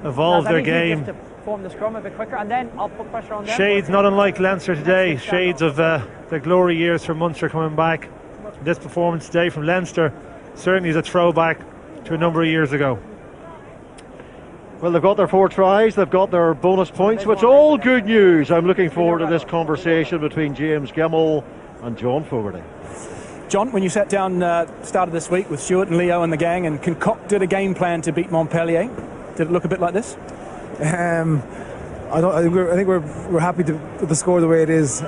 evolved their game. Form the scrum a bit quicker, and then I'll put pressure on them. Shades not unlike Leinster today, shades of the glory years for Munster coming back. This performance today from Leinster certainly is a throwback to a number of years ago. Well, they've got their 4 tries, they've got their bonus points, which all good news. I'm looking forward to this conversation between James Gemmell and John Fogarty. John, when you sat down, started this week with Stuart and Leo and the gang and concocted a game plan to beat Montpellier, did it look a bit like this? I think we're happy with the score the way it is.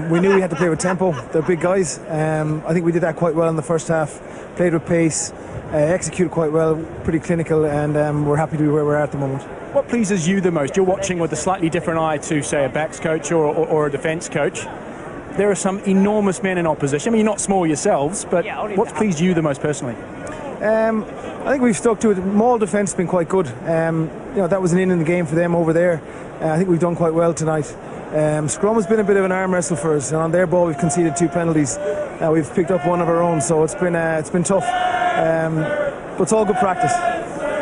We knew we had to play with tempo. They're big guys. I think we did that quite well in the first half. Played with pace, executed quite well, pretty clinical, and we're happy to be where we're at the moment. What pleases you the most? You're watching with a slightly different eye to, say, a backs coach or a defence coach. There are some enormous men in opposition. I mean, you're not small yourselves, but what's pleased you the most personally? I think we've stuck to it. Maul defence has been quite good. That was an in the game for them over there. I think we've done quite well tonight. Scrum has been a bit of an arm wrestle for us, and on their ball we've conceded 2 penalties. We've picked up one of our own, so it's been tough. But it's all good practice.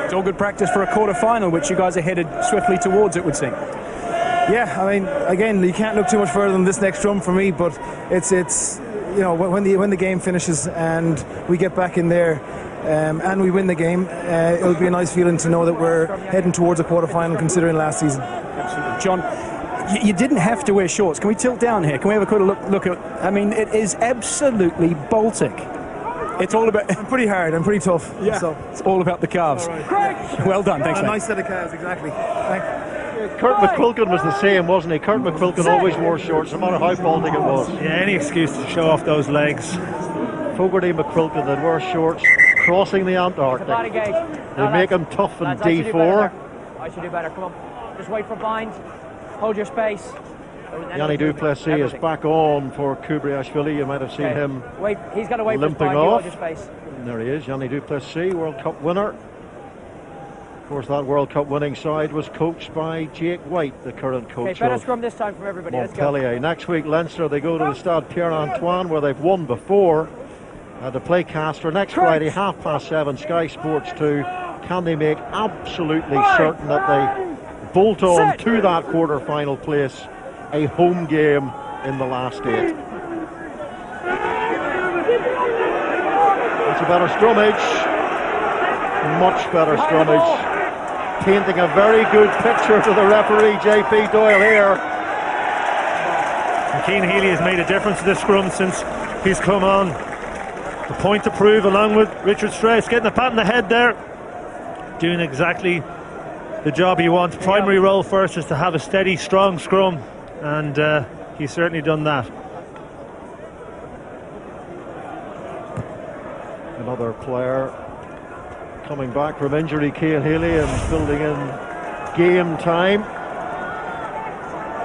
It's all good practice for a quarter-final, which you guys are headed swiftly towards, it would seem. Yeah, I mean, again, you can't look too much further than this next drum for me, but it's when the game finishes and we get back in there and we win the game, it'll be a nice feeling to know that we're heading towards a quarter-final considering last season. Absolutely. John, you didn't have to wear shorts. Can we tilt down here? Can we have a quick look at... I mean, it is absolutely Baltic. It's all about... I'm pretty hard, I'm pretty tough. Yeah, so. It's all about the calves. Right. Well done, thanks, mate. A nice set of calves, exactly. Kurt McQuilkin was the same, wasn't he? Kurt McQuilkin always wore shorts, no matter how Baltic it was. Yeah, any excuse to show off those legs. Fogarty McQuilkin, they'd wear shorts crossing the Antarctic. They make him tough in D4. I should do better, come on. Just wait for bind, hold your space. Yanni Duplessis is back on for Kubriashvili. You might have seen him wait, he's got to wait limping for bind, off. you hold your space. And there he is, Yanni Duplessis, World Cup winner. Of course, that World Cup winning side was coached by Jake White, the current coach better of scrum this time from everybody. Montpellier. Next week, Leinster, they go to the Stade Pierre-Antoine, where they've won before. To play Castres next Friday, 7:30, Sky Sports 2. Can they make absolutely certain that they bolt on to that quarter-final place, a home game in the last 8? It's a better scrummage, much better scrummage. Painting a very good picture to the referee, JP Doyle here. And Cian Healy has made a difference to this scrum since he's come on. The point to prove, along with Richard Strauss, getting a pat on the head there, doing exactly the job he wants. Primary role first is to have a steady, strong scrum, and he's certainly done that. Another player coming back from injury, Cian Healy, and building in game time.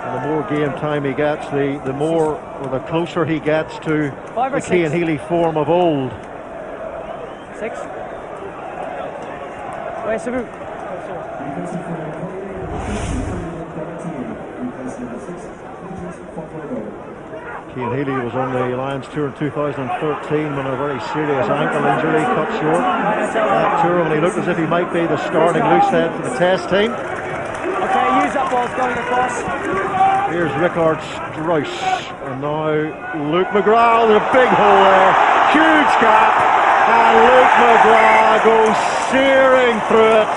And the more game time he gets, the more, or the closer he gets to the Cian Healy form of old. 6. Wait, Sabu. Cian Healy was on the Lions tour in 2013 when a very serious ankle injury cut short that tour, when he looked as if he might be the starting loosehead for the test team. Okay, use that ball going across. Here's Richard Strauss, and now Luke McGrath. There's a big hole there, huge gap, and Luke McGrath goes searing through it.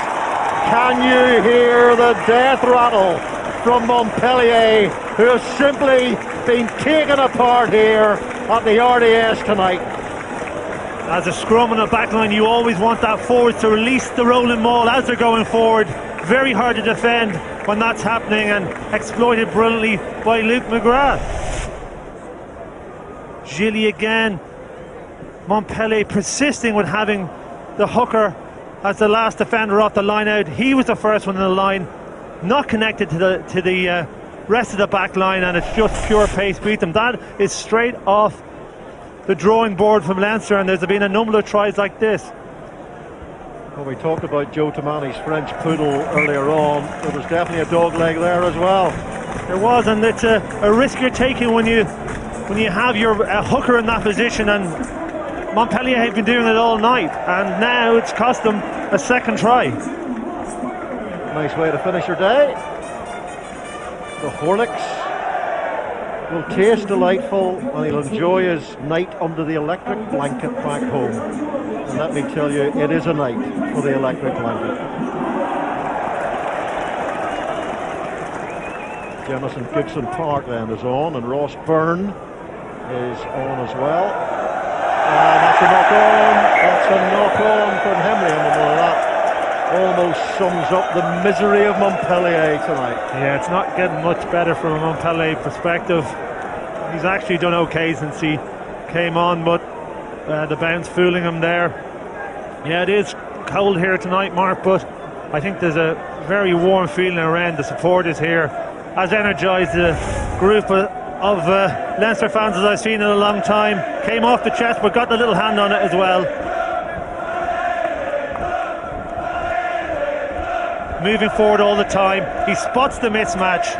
Can you hear the death rattle from Montpellier, who have simply been taken apart here at the RDS tonight? As a scrum and a backline, you always want that forward to release the rolling maul as they're going forward. Very hard to defend when that's happening, and exploited brilliantly by Luke McGrath. Gilly again. Montpellier persisting with having the hooker as the last defender off the line out. He was the first one in the line, not connected to the rest of the back line, and it's just pure pace beat them. That is straight off the drawing board from Leinster, and there's been a number of tries like this. Well, we talked about Joe Tomani's French poodle earlier on. There was definitely a dog leg there as well. There was, and it's a risk you're taking when you have your hooker in that position, and Montpellier have been doing it all night, and now it's cost them a second try. Nice way to finish your day. The Horlicks will taste delightful, and he'll enjoy his night under the electric blanket back home. And let me tell you, it is a night for the electric blanket. Jamison Gibson Park then is on, and Ross Byrne is on as well. And that's a knock on. That's a knock on from Henry, and that almost sums up the misery of Montpellier tonight. Yeah, it's not getting much better from a Montpellier perspective. He's actually done okay since he came on, but the bounce fooling him there. Yeah, it is cold here tonight, Mark, but I think there's a very warm feeling around. The supporters here has energised the group of Leinster fans as I've seen in a long time. Came off the chest but got the little hand on it as well. Moving forward all the time. He spots the mismatch,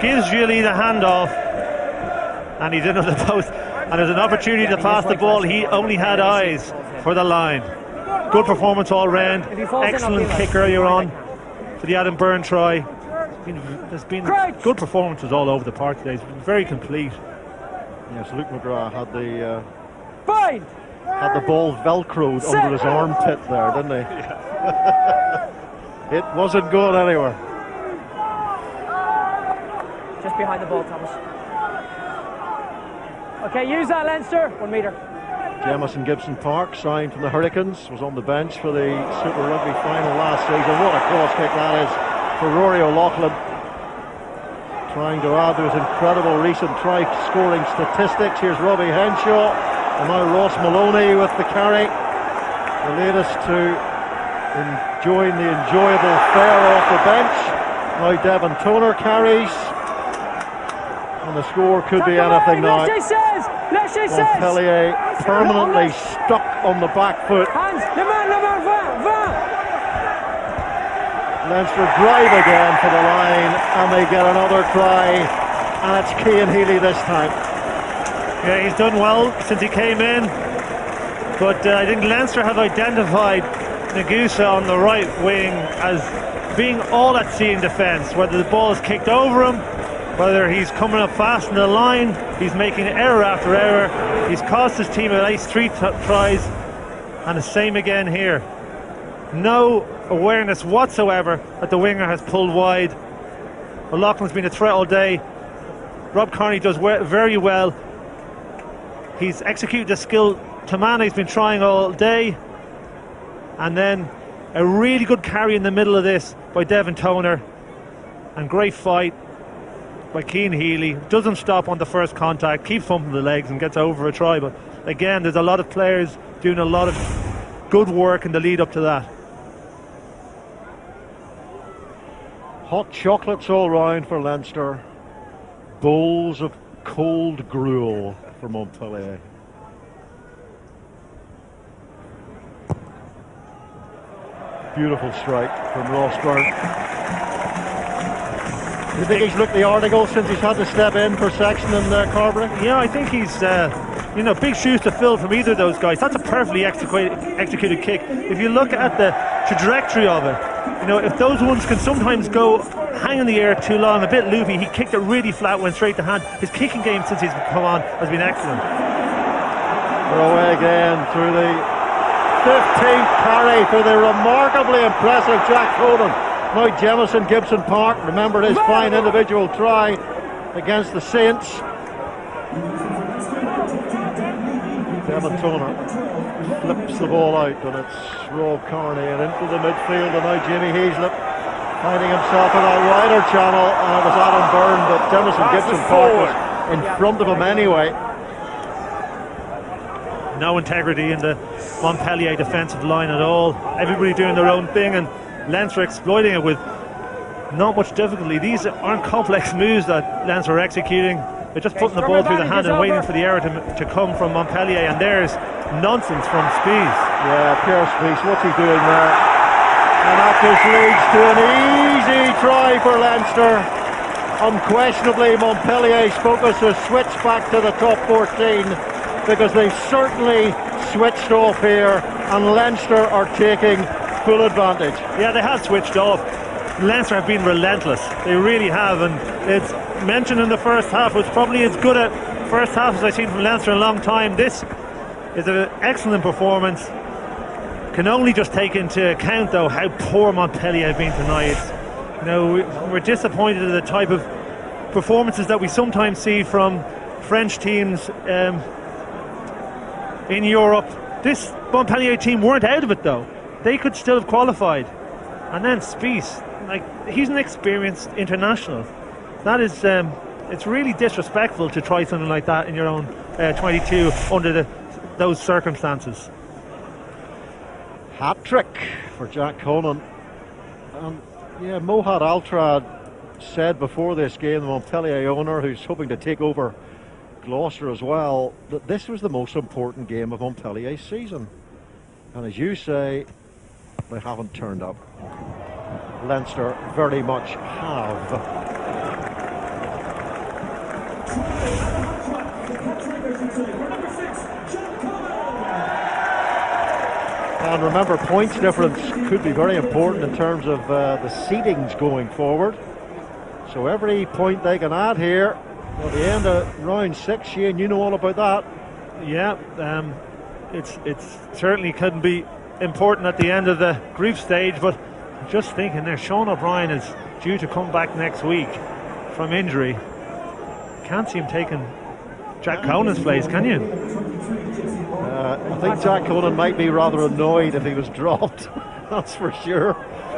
gives Julie the handoff, and he's into the post. And there's an opportunity to pass the ball. He only had eyes for the line. Good performance all round. Excellent kick earlier on for the Adam Byrne try. There's been good performances all over the park today. It's been very complete. Yes, Luke McGrath had the ball velcroed under his armpit there, didn't he? It wasn't going anywhere. Just behind the ball, Thomas. Okay, use that, Leinster. 1 metre. Jamison Gibson Park, signed from the Hurricanes, was on the bench for the Super Rugby final last season. What a cross kick that is for Rory O'Loughlin, trying to add to his incredible recent try-scoring statistics. Here's Robbie Henshaw, and now Ross Maloney with the carry. The latest to enjoying the enjoyable fare off the bench. Now Devon Toner carries, and the score could be anything now. Montpellier permanently stuck on the back foot. Leinster drive again for the line, and they get another try, and it's Cian Healy this time. Yeah, he's done well since he came in, but I think Leinster have identified Nagusa on the right wing as being all at sea in defence, whether the ball is kicked over him, whether he's coming up fast in the line, he's making error after error. He's cost his team at least 3 tries, and the same again here. No awareness whatsoever that the winger has pulled wide. O'Loughlin's been a threat all day. Rob Kearney does very well. He's executed the skill Tamana he's been trying all day, and then a really good carry in the middle of this by Devon Toner, and great fight by Cian Healy. Doesn't stop on the first contact, keeps thumping the legs and gets over a try. But again, there's a lot of players doing a lot of good work in the lead up to that. Hot chocolates all round for Leinster. Bowls of cold gruel for Montpellier. Beautiful strike from Ross Byrne. Do you think he's looked the article since he's had to step in for Sexton and Carberry? Yeah, I think he's, big shoes to fill from either of those guys. That's a perfectly executed kick. If you look at the trajectory of it, if those ones can sometimes go hang in the air too long, a bit loopy, he kicked it really flat, went straight to hand. His kicking game since he's come on has been excellent. We're away again through the 15th carry for the remarkably impressive Jack Conan. Now Jamison Gibson Park, remember his fine individual try against the Saints. Devon Toner flips the ball out, and it's Rob Kearney, and into the midfield, and now Jamie Heaslip finding himself in a wider channel, and it was Adam Byrne, but Jamison Gibson Park was in front of him anyway. No integrity in the Montpellier defensive line at all. Everybody doing their own thing, and Leinster exploiting it with not much difficulty. These aren't complex moves that Leinster are executing. They're just putting the ball through the hand and waiting for the error to come from Montpellier, and there's nonsense from Spies. Yeah, Pierre Spies, what's he doing there? And that just leads to an easy try for Leinster. Unquestionably, Montpellier's focus has switched back to the top 14, because they've certainly switched off here, and Leinster are taking full advantage. Yeah, they have switched off. Leinster have been relentless. They really have, and it's mentioned in the first half. It was probably as good a first half as I've seen from Leinster in a long time. This is an excellent performance. can only just take into account, though, how poor Montpellier have been tonight. You know, we're disappointed in the type of performances that we sometimes see from French teams in Europe. This Montpellier team weren't out of it, though. They could still have qualified. And then Spies, like, he's an experienced international. That is, it's really disrespectful to try something like that in your own 22 under those circumstances. Hat-trick for Jack Conan. Yeah, Mohad Altrad said before this game, the Montpellier owner, who's hoping to take over Gloucester as well, that this was the most important game of Montpellier's season. And as you say, they haven't turned up. Leinster very much have. And remember, points difference could be very important in terms of the seedings going forward. So every point they can add here at the end of round 6, Shane, you know all about that. Yeah, it's certainly couldn't be important at the end of the group stage, but just thinking there, Sean O'Brien is due to come back next week from injury. Can't see him taking Jack Conan's place, can you? I think Jack Conan might be rather annoyed if he was dropped. That's for sure.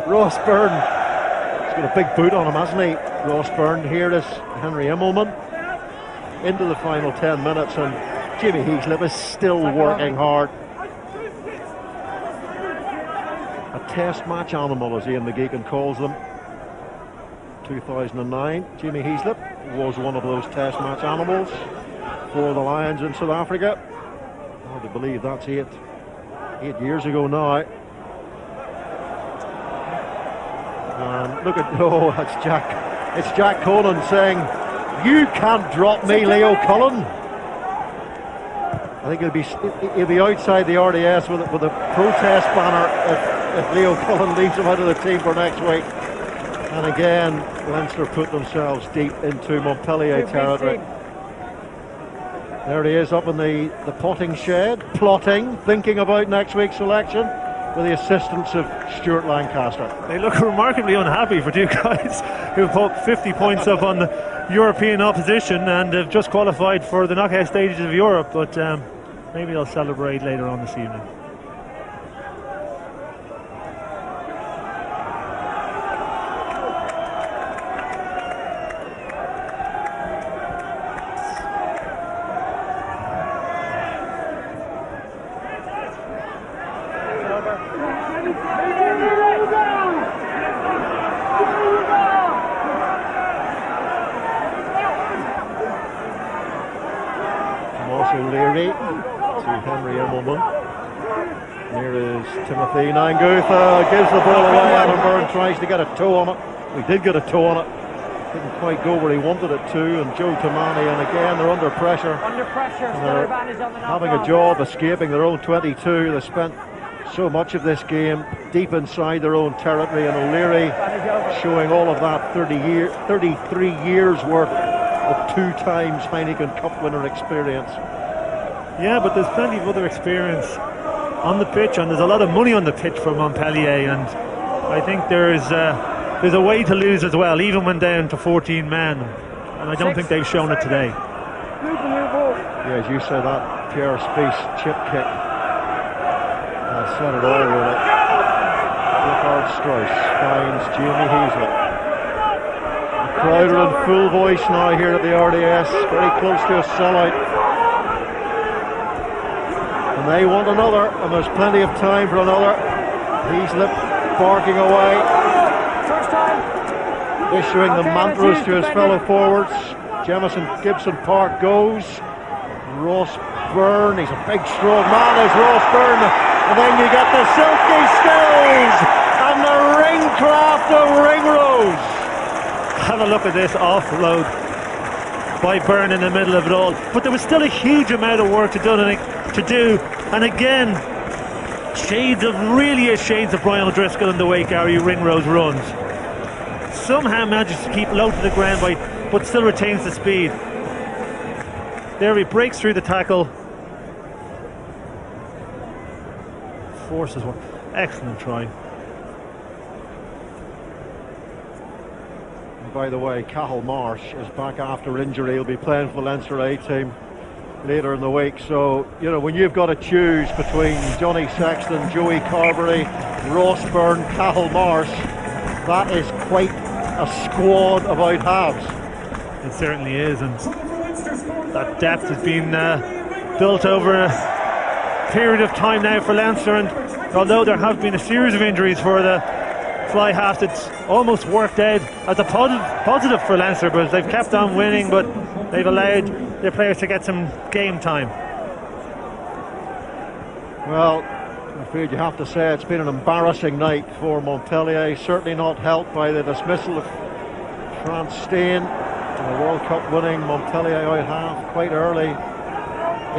Ross Byrne, he's got a big boot on him, hasn't he? Ross Byrne. Here is Henry Immelman into the final 10 minutes, and Jimmy Heaslip is still working hard. A test match animal, as Ian McGeechan calls them. 2009, Jimmy Heaslip was one of those test match animals for the Lions in South Africa. Hard to believe that's eight years ago now. And look at, it's Jack Conan saying, "You can't drop me, Leo Cullen." I think he'll be outside the RDS with a protest banner if Leo Cullen leaves him out of the team for next week. And again, Leinster put themselves deep into Montpellier territory. There he is up in the potting shed, plotting, thinking about next week's selection with the assistance of Stuart Lancaster. They look remarkably unhappy for two guys who put 50 points up on the European opposition and have just qualified for the knockout stages of Europe, but maybe they'll celebrate later on this evening. Nanguth gives the ball away. Adam Byrne tries to get a toe on it. He did get a toe on it. Didn't quite go where he wanted it to. And Joe Tamani, and again they're under pressure. Under pressure. They're having a job escaping their own 22. They spent so much of this game deep inside their own territory, and O'Leary showing all of that 33 years worth of 2 times Heineken Cup winner experience. Yeah, but there's plenty of other experience on the pitch, and there's a lot of money on the pitch for Montpellier, and I think there's a way to lose as well, even when down to 14 men, and I don't think they've shown it today. Yeah, as you said, that Pierre Spies chip kick said it all, really. Richard Strauss finds Jamie Heaslip. The crowd are in full voice now here at the RDS, very close to a sellout. And they want another, and there's plenty of time for another. Heaslip barking away, issuing the mantras to his fellow forwards. Jamison Gibson Park goes. Ross Byrne, he's a big strong man, is Ross Byrne. And then you get the silky skills and the ringcraft of Ringrose. Have a look at this offload by Byrne in the middle of it all. But there was still a huge amount of work to do, and again, shades of Brian O'Driscoll in the way Gary Ringrose runs. Somehow manages to keep low to the ground but still retains the speed. There he breaks through the tackle forces one. Excellent try. And by the way, Cathal Marsh is back after injury. He'll be playing for the Leinster A team later in the week. So, you know, when you've got to choose between Johnny Sexton, Joey Carberry, Ross Byrne, Cathal Marsh, that is quite a squad of out halves. It certainly is, and that depth has been built over a period of time now for Leinster, and although there have been a series of injuries for the fly half, it's almost worked out as a positive for Leinster, because they've kept on winning, but they've allowed their players to get some game time. Well, I'm afraid you have to say it's been an embarrassing night for Montpellier, certainly not helped by the dismissal of France Stein, the World Cup winning Montpellier out half quite early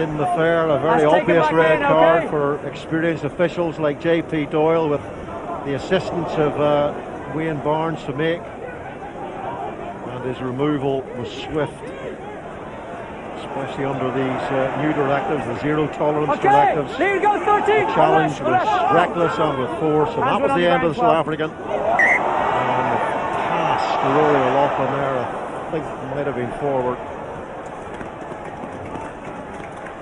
in the fair. A very obvious red card for experienced officials like JP Doyle, with the assistance of Wayne Barnes to make, and his removal was swift, especially under these new directives, the zero tolerance directives. There you go, 13. The challenge was reckless and with force, and that was the end of the South African. And the pass to Rory O'Loughlin there, I think might have been forward.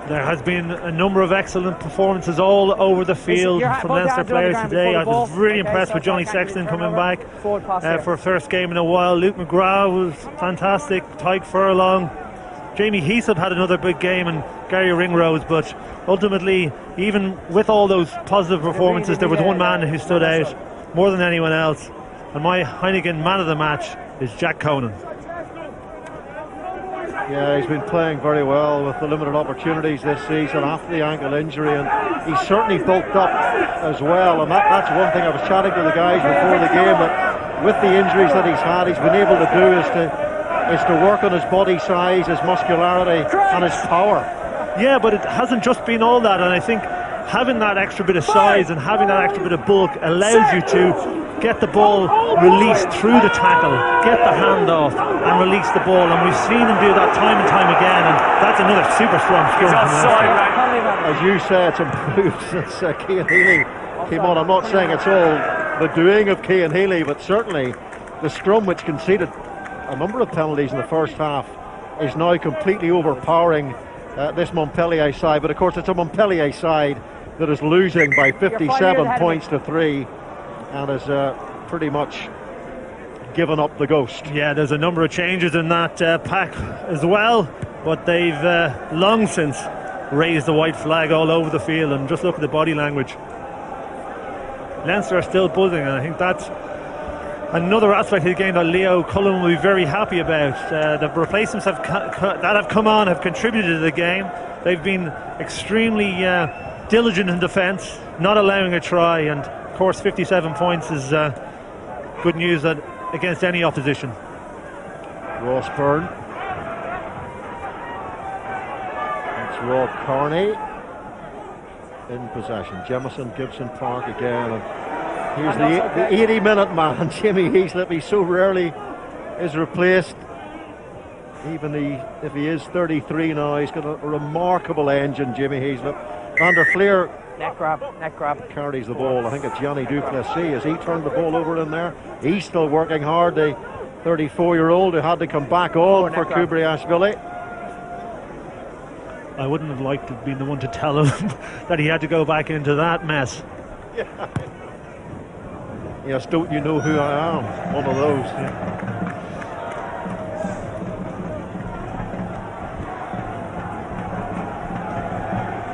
There has been a number of excellent performances all over the field from Leinster players today. I was really impressed with Johnny Sexton coming back for a first game in a while. Luke McGrath was fantastic. Tyke Furlong, Jamie Heaslip had another big game, and Gary Ringrose. But ultimately, even with all those positive performances, there was one man who stood out more than anyone else, and my Heineken man of the match is Jack Conan. Yeah, he's been playing very well with the limited opportunities this season after the ankle injury, and he's certainly bulked up as well, and that's one thing I was chatting to the guys before the game, that with the injuries that he's been able to do is to work on his body size, his muscularity and his power. Yeah, but it hasn't just been all that, and I think having that extra bit of size and having that extra bit of bulk allows you to get the ball released through the tackle, get the hand off and release the ball, and we've seen him do that time and time again, and that's another super strong scrum from Leinster. As you say, it's improved since Cian Healy came on. I'm not saying it's all the doing of Cian Healy, but certainly the scrum, which conceded a number of penalties in the first half, is now completely overpowering this Montpellier side. But of course it's a Montpellier side that is losing by 57 points to 3 and has pretty much given up the ghost. Yeah, there's a number of changes in that pack as well, but they've long since raised the white flag all over the field, and just look at the body language. Leinster are still buzzing, and I think that's another aspect of the game that Leo Cullen will be very happy about. The replacements that have come on have contributed to the game. They've been extremely diligent in defence, not allowing a try, and of course 57 points is good news against any opposition. Ross Byrne. It's Rod Carney in possession. Jemison Gibson Park again, and here's the 80-minute man, Jimmy Heaslip. He so rarely is replaced. Even if he is 33 now, he's got a remarkable engine, Jimmy Heaslip. Van der Fleer neck grab carries the ball. I think it's Gianni Duplessis as he turned the ball over in there. He's still working hard, the 34-year-old who had to come back on for Kubriashvili. I wouldn't have liked to be the one to tell him that he had to go back into that mess. Yeah. Yes, don't you know who I am? One of those. Yeah.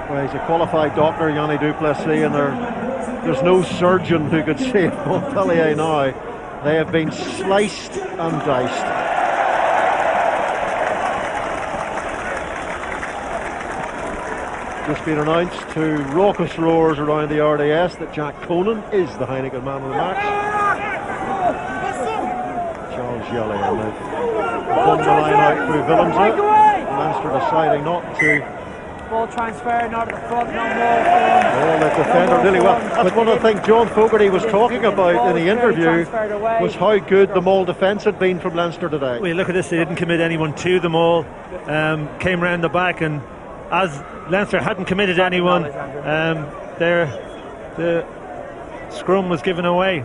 Well, he's a qualified doctor, Yanni Duplessis, and there's no surgeon who could save Montpellier now. They have been sliced and diced. Just been announced to raucous roars around the RDS that Jack Conan is the Heineken man of the match. Charles Yelly, and they've won the line out through Willemse. Leinster deciding not to. Ball transfer, not at the front, no more. Oh, the defender really well. That's one of the things John Fogarty was talking about in the interview, was how good the Maul defence had been from Leinster today. Well, look at this, they didn't commit anyone to the Maul, came round the back, and as Leinster hadn't committed anyone, their the scrum was given away.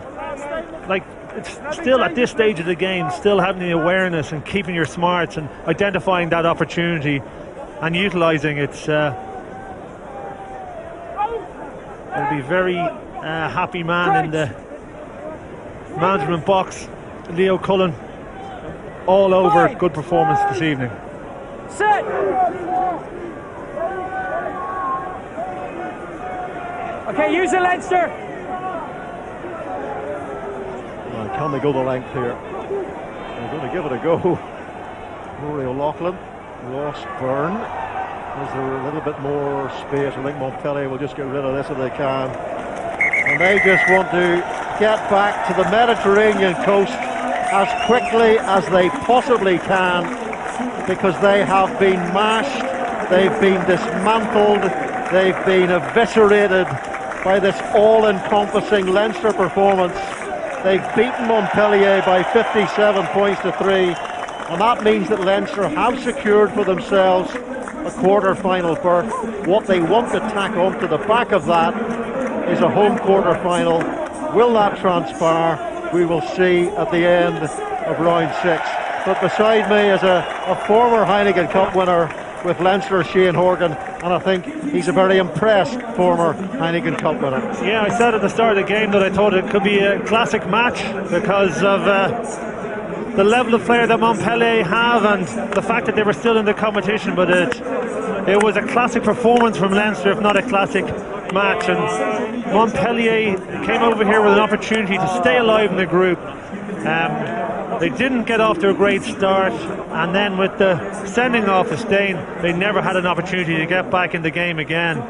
Like, it's still at this stage of the game, still having the awareness and keeping your smarts and identifying that opportunity and utilising it. There'll be very happy man in the management box, Leo Cullen, all over good performance this evening. Set. Okay, use it, Leinster. Well, can they go the length here? They're going to give it a go. Rory O'Loughlin, Ross Byrne. Is there a little bit more space? I think Montpellier will just get rid of this if they can. And they just want to get back to the Mediterranean coast as quickly as they possibly can, because they have been mashed, they've been dismantled, they've been eviscerated by this all-encompassing Leinster performance. They've beaten Montpellier by 57 points to 3, and that means that Leinster have secured for themselves a quarter-final berth. What they want to tack on to the back of that is a home quarter-final. Will that transpire? We will see at the end of round 6. But beside me is a former Heineken Cup winner with Leinster, Shane Horgan, and I think he's a very impressed former Heineken Cup winner. Yeah, I said at the start of the game that I thought it could be a classic match because of the level of player that Montpellier have and the fact that they were still in the competition, but it was a classic performance from Leinster, if not a classic match. And Montpellier came over here with an opportunity to stay alive in the group. They didn't get off to a great start, and then with the sending off of Stein, they never had an opportunity to get back in the game again.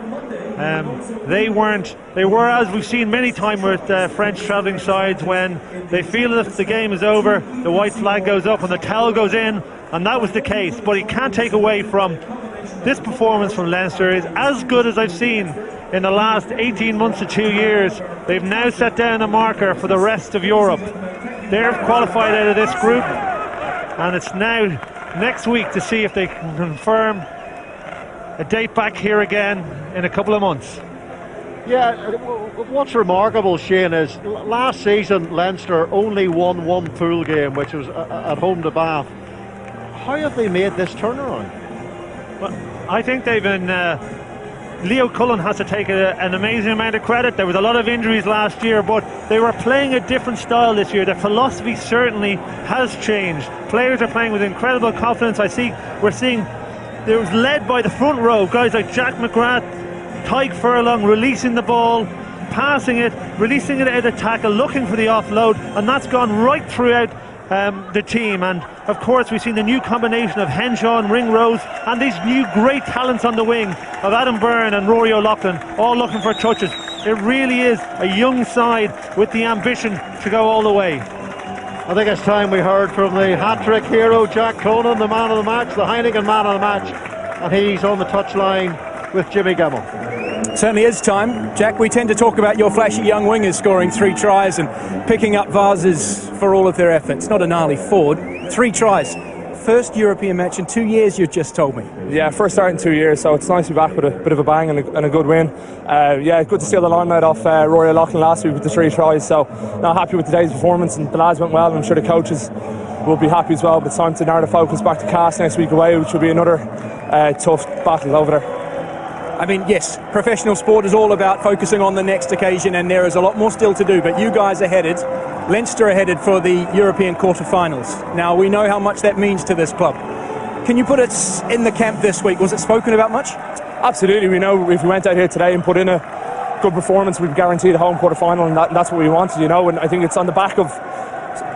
They were, as we've seen many times with French travelling sides, when they feel that if the game is over, the white flag goes up and the towel goes in, and that was the case. But you can't take away from this performance from Leinster is as good as I've seen in the last 18 months to 2 years. They've now set down a marker for the rest of Europe. They're qualified out of this group, and it's now next week to see if they can confirm a date back here again in a couple of months. Yeah, what's remarkable, Shane, is last season Leinster only won one pool game, which was at home to Bath. How have they made this turnaround? Well, I think they've been... Leo Cullen has to take an amazing amount of credit. There was a lot of injuries last year, but they were playing a different style this year. Their philosophy certainly has changed. Players are playing with incredible confidence. We're seeing it was led by the front row, guys like Jack McGrath, Tyke Furlong releasing the ball, passing it, releasing it out of tackle, looking for the offload, and that's gone right throughout the team. And of course we've seen the new combination of Henshaw and Ringrose, and these new great talents on the wing of Adam Byrne and Rory O'Loughlin, all looking for touches. It really is a young side with the ambition to go all the way. I think it's time we heard from the hat-trick hero Jack Conan, the man of the match, the Heineken man of the match, and he's on the touchline with Jimmy Gemmell. Certainly is time. Jack, we tend to talk about your flashy young wingers scoring 3 tries and picking up vases for all of their efforts. Not a gnarly forward. 3 tries. First European match in 2 years, you've just told me. Yeah, first start in 2 years, so it's nice to be back with a bit of a bang and a good win. Yeah, good to steal the limelight off Rory O'Loughlin last week with the 3 tries, so now happy with today's performance, and the lads went well, and I'm sure the coaches will be happy as well. But it's time to narrow the focus back to Cass next week away, which will be another tough battle over there. I mean, yes, professional sport is all about focusing on the next occasion, and there is a lot more still to do, but you guys are headed, Leinster are headed for the European quarter-finals. Now, we know how much that means to this club. Can you put it in the camp this week? Was it spoken about much? Absolutely. We know if we went out here today and put in a good performance, we'd guarantee the home quarter-final, and that's what we wanted, you know, and I think it's on the back of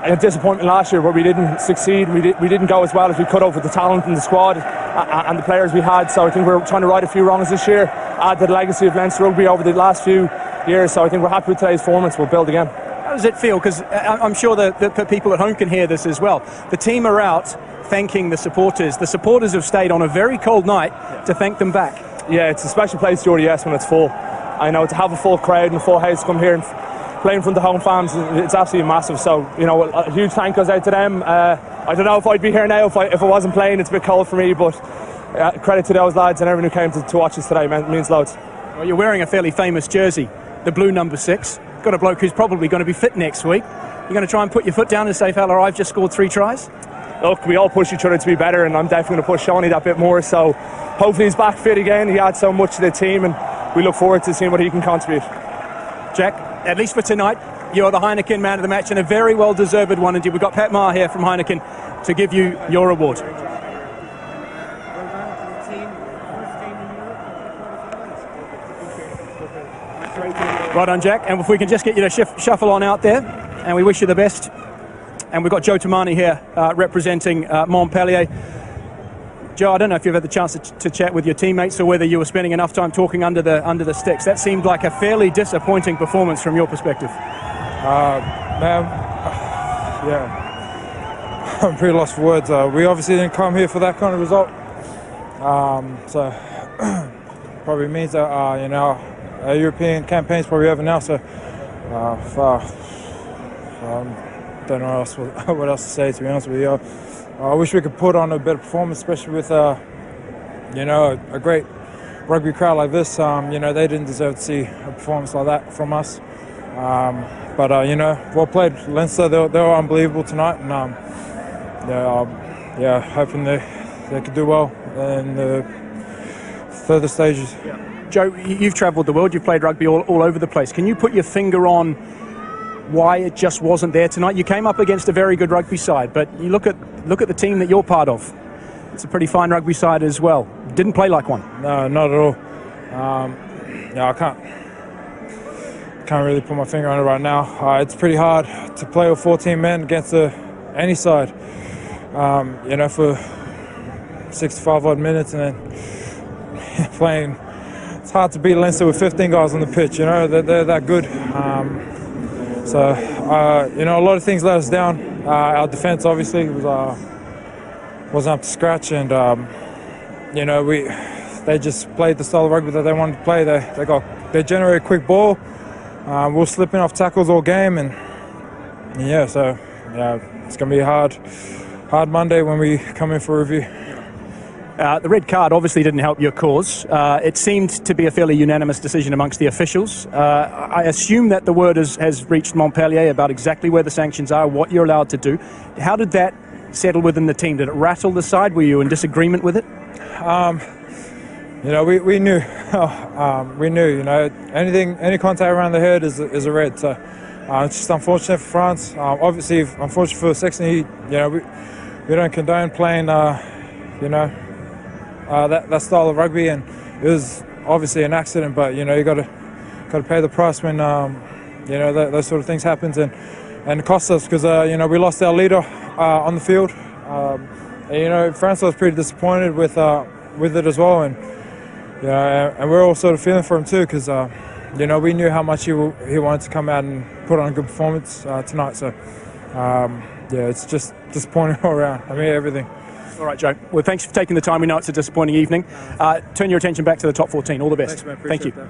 a disappointment last year where we didn't succeed. We didn't go as well as we could have with the talent in the squad and the players we had, so I think we're trying to right a few wrongs this year, add to the legacy of Leinster Rugby over the last few years, so I think we're happy with today's performance. We'll build again. How does it feel? Because I'm sure that the people at home can hear this as well. The team are out thanking the supporters. The supporters have stayed on a very cold night to thank them back. Yeah, it's a special place to RDS when it's full. I know, to have a full crowd and a full house come here and play in front of home fans, it's absolutely massive. So, you know, a huge thank goes out to them. I don't know if I'd be here now if I wasn't playing. It's a bit cold for me, but credit to those lads and everyone who came to watch us today. Means loads. Well, you're wearing a fairly famous jersey, the blue number 6. Got a bloke who's probably going to be fit next week. You're going to try and put your foot down and say, fella, I've just scored 3 tries? Look, we all push each other to be better, and I'm definitely going to push Shawnee that bit more. So hopefully he's back fit again. He adds so much to the team, and we look forward to seeing what he can contribute. Jack, at least for tonight, you're the Heineken man of the match, and a very well-deserved one indeed. We've got Pat Maher here from Heineken to give you your award. Right on, Jack, and if we can just get you to shuffle on out there, and we wish you the best. And we've got Joe Tamani here representing Montpellier. Joe, I don't know if you've had the chance to chat with your teammates or whether you were spending enough time talking under the sticks. That seemed like a fairly disappointing performance from your perspective. Yeah, I'm pretty lost for words. We obviously didn't come here for that kind of result. So probably means that our European campaign's probably over now. So don't know what else to say, to be honest with you. I wish we could put on a better performance, especially with a great rugby crowd like this. They didn't deserve to see a performance like that from us. But well played, Leinster. They were unbelievable tonight, and hoping they could do well in the further stages. Yeah. Joe, you've travelled the world. You've played rugby all over the place. Can you put your finger on why it just wasn't there tonight? You came up against a very good rugby side, but you look at the team that you're part of. It's a pretty fine rugby side as well. Didn't play like one. No, not at all. I can't really put my finger on it right now. It's pretty hard to play with 14 men against any side. For 65 odd minutes and then playing. It's hard to beat Leinster with 15 guys on the pitch. They're that good. So, a lot of things let us down. Our defence obviously wasn't up to scratch, and they just played the style of rugby that they wanted to play. They generated a quick ball. We were slipping off tackles all game, and it's going to be a hard Monday when we come in for review. The red card obviously didn't help your cause. It seemed to be a fairly unanimous decision amongst the officials. I assume that the word has reached Montpellier about exactly where the sanctions are, what you're allowed to do. How did that settle within the team? Did it rattle the side? Were you in disagreement with it? We knew. We knew. Any contact around the head is a red. So it's just unfortunate for France. Obviously, unfortunate for Saxony. We don't condone playing. That style of rugby, and it was obviously an accident. But you got to pay the price when those sort of things happens, and it cost us because we lost our leader on the field. France was pretty disappointed with it as well, and we're all sort of feeling for him too because we knew how much he wanted to come out and put on a good performance tonight. So it's just disappointing all around. Everything. All right, Joe. Well, thanks for taking the time. We know it's a disappointing evening. Turn your attention back to the top 14. All the best. Thanks, man. Thank you. That.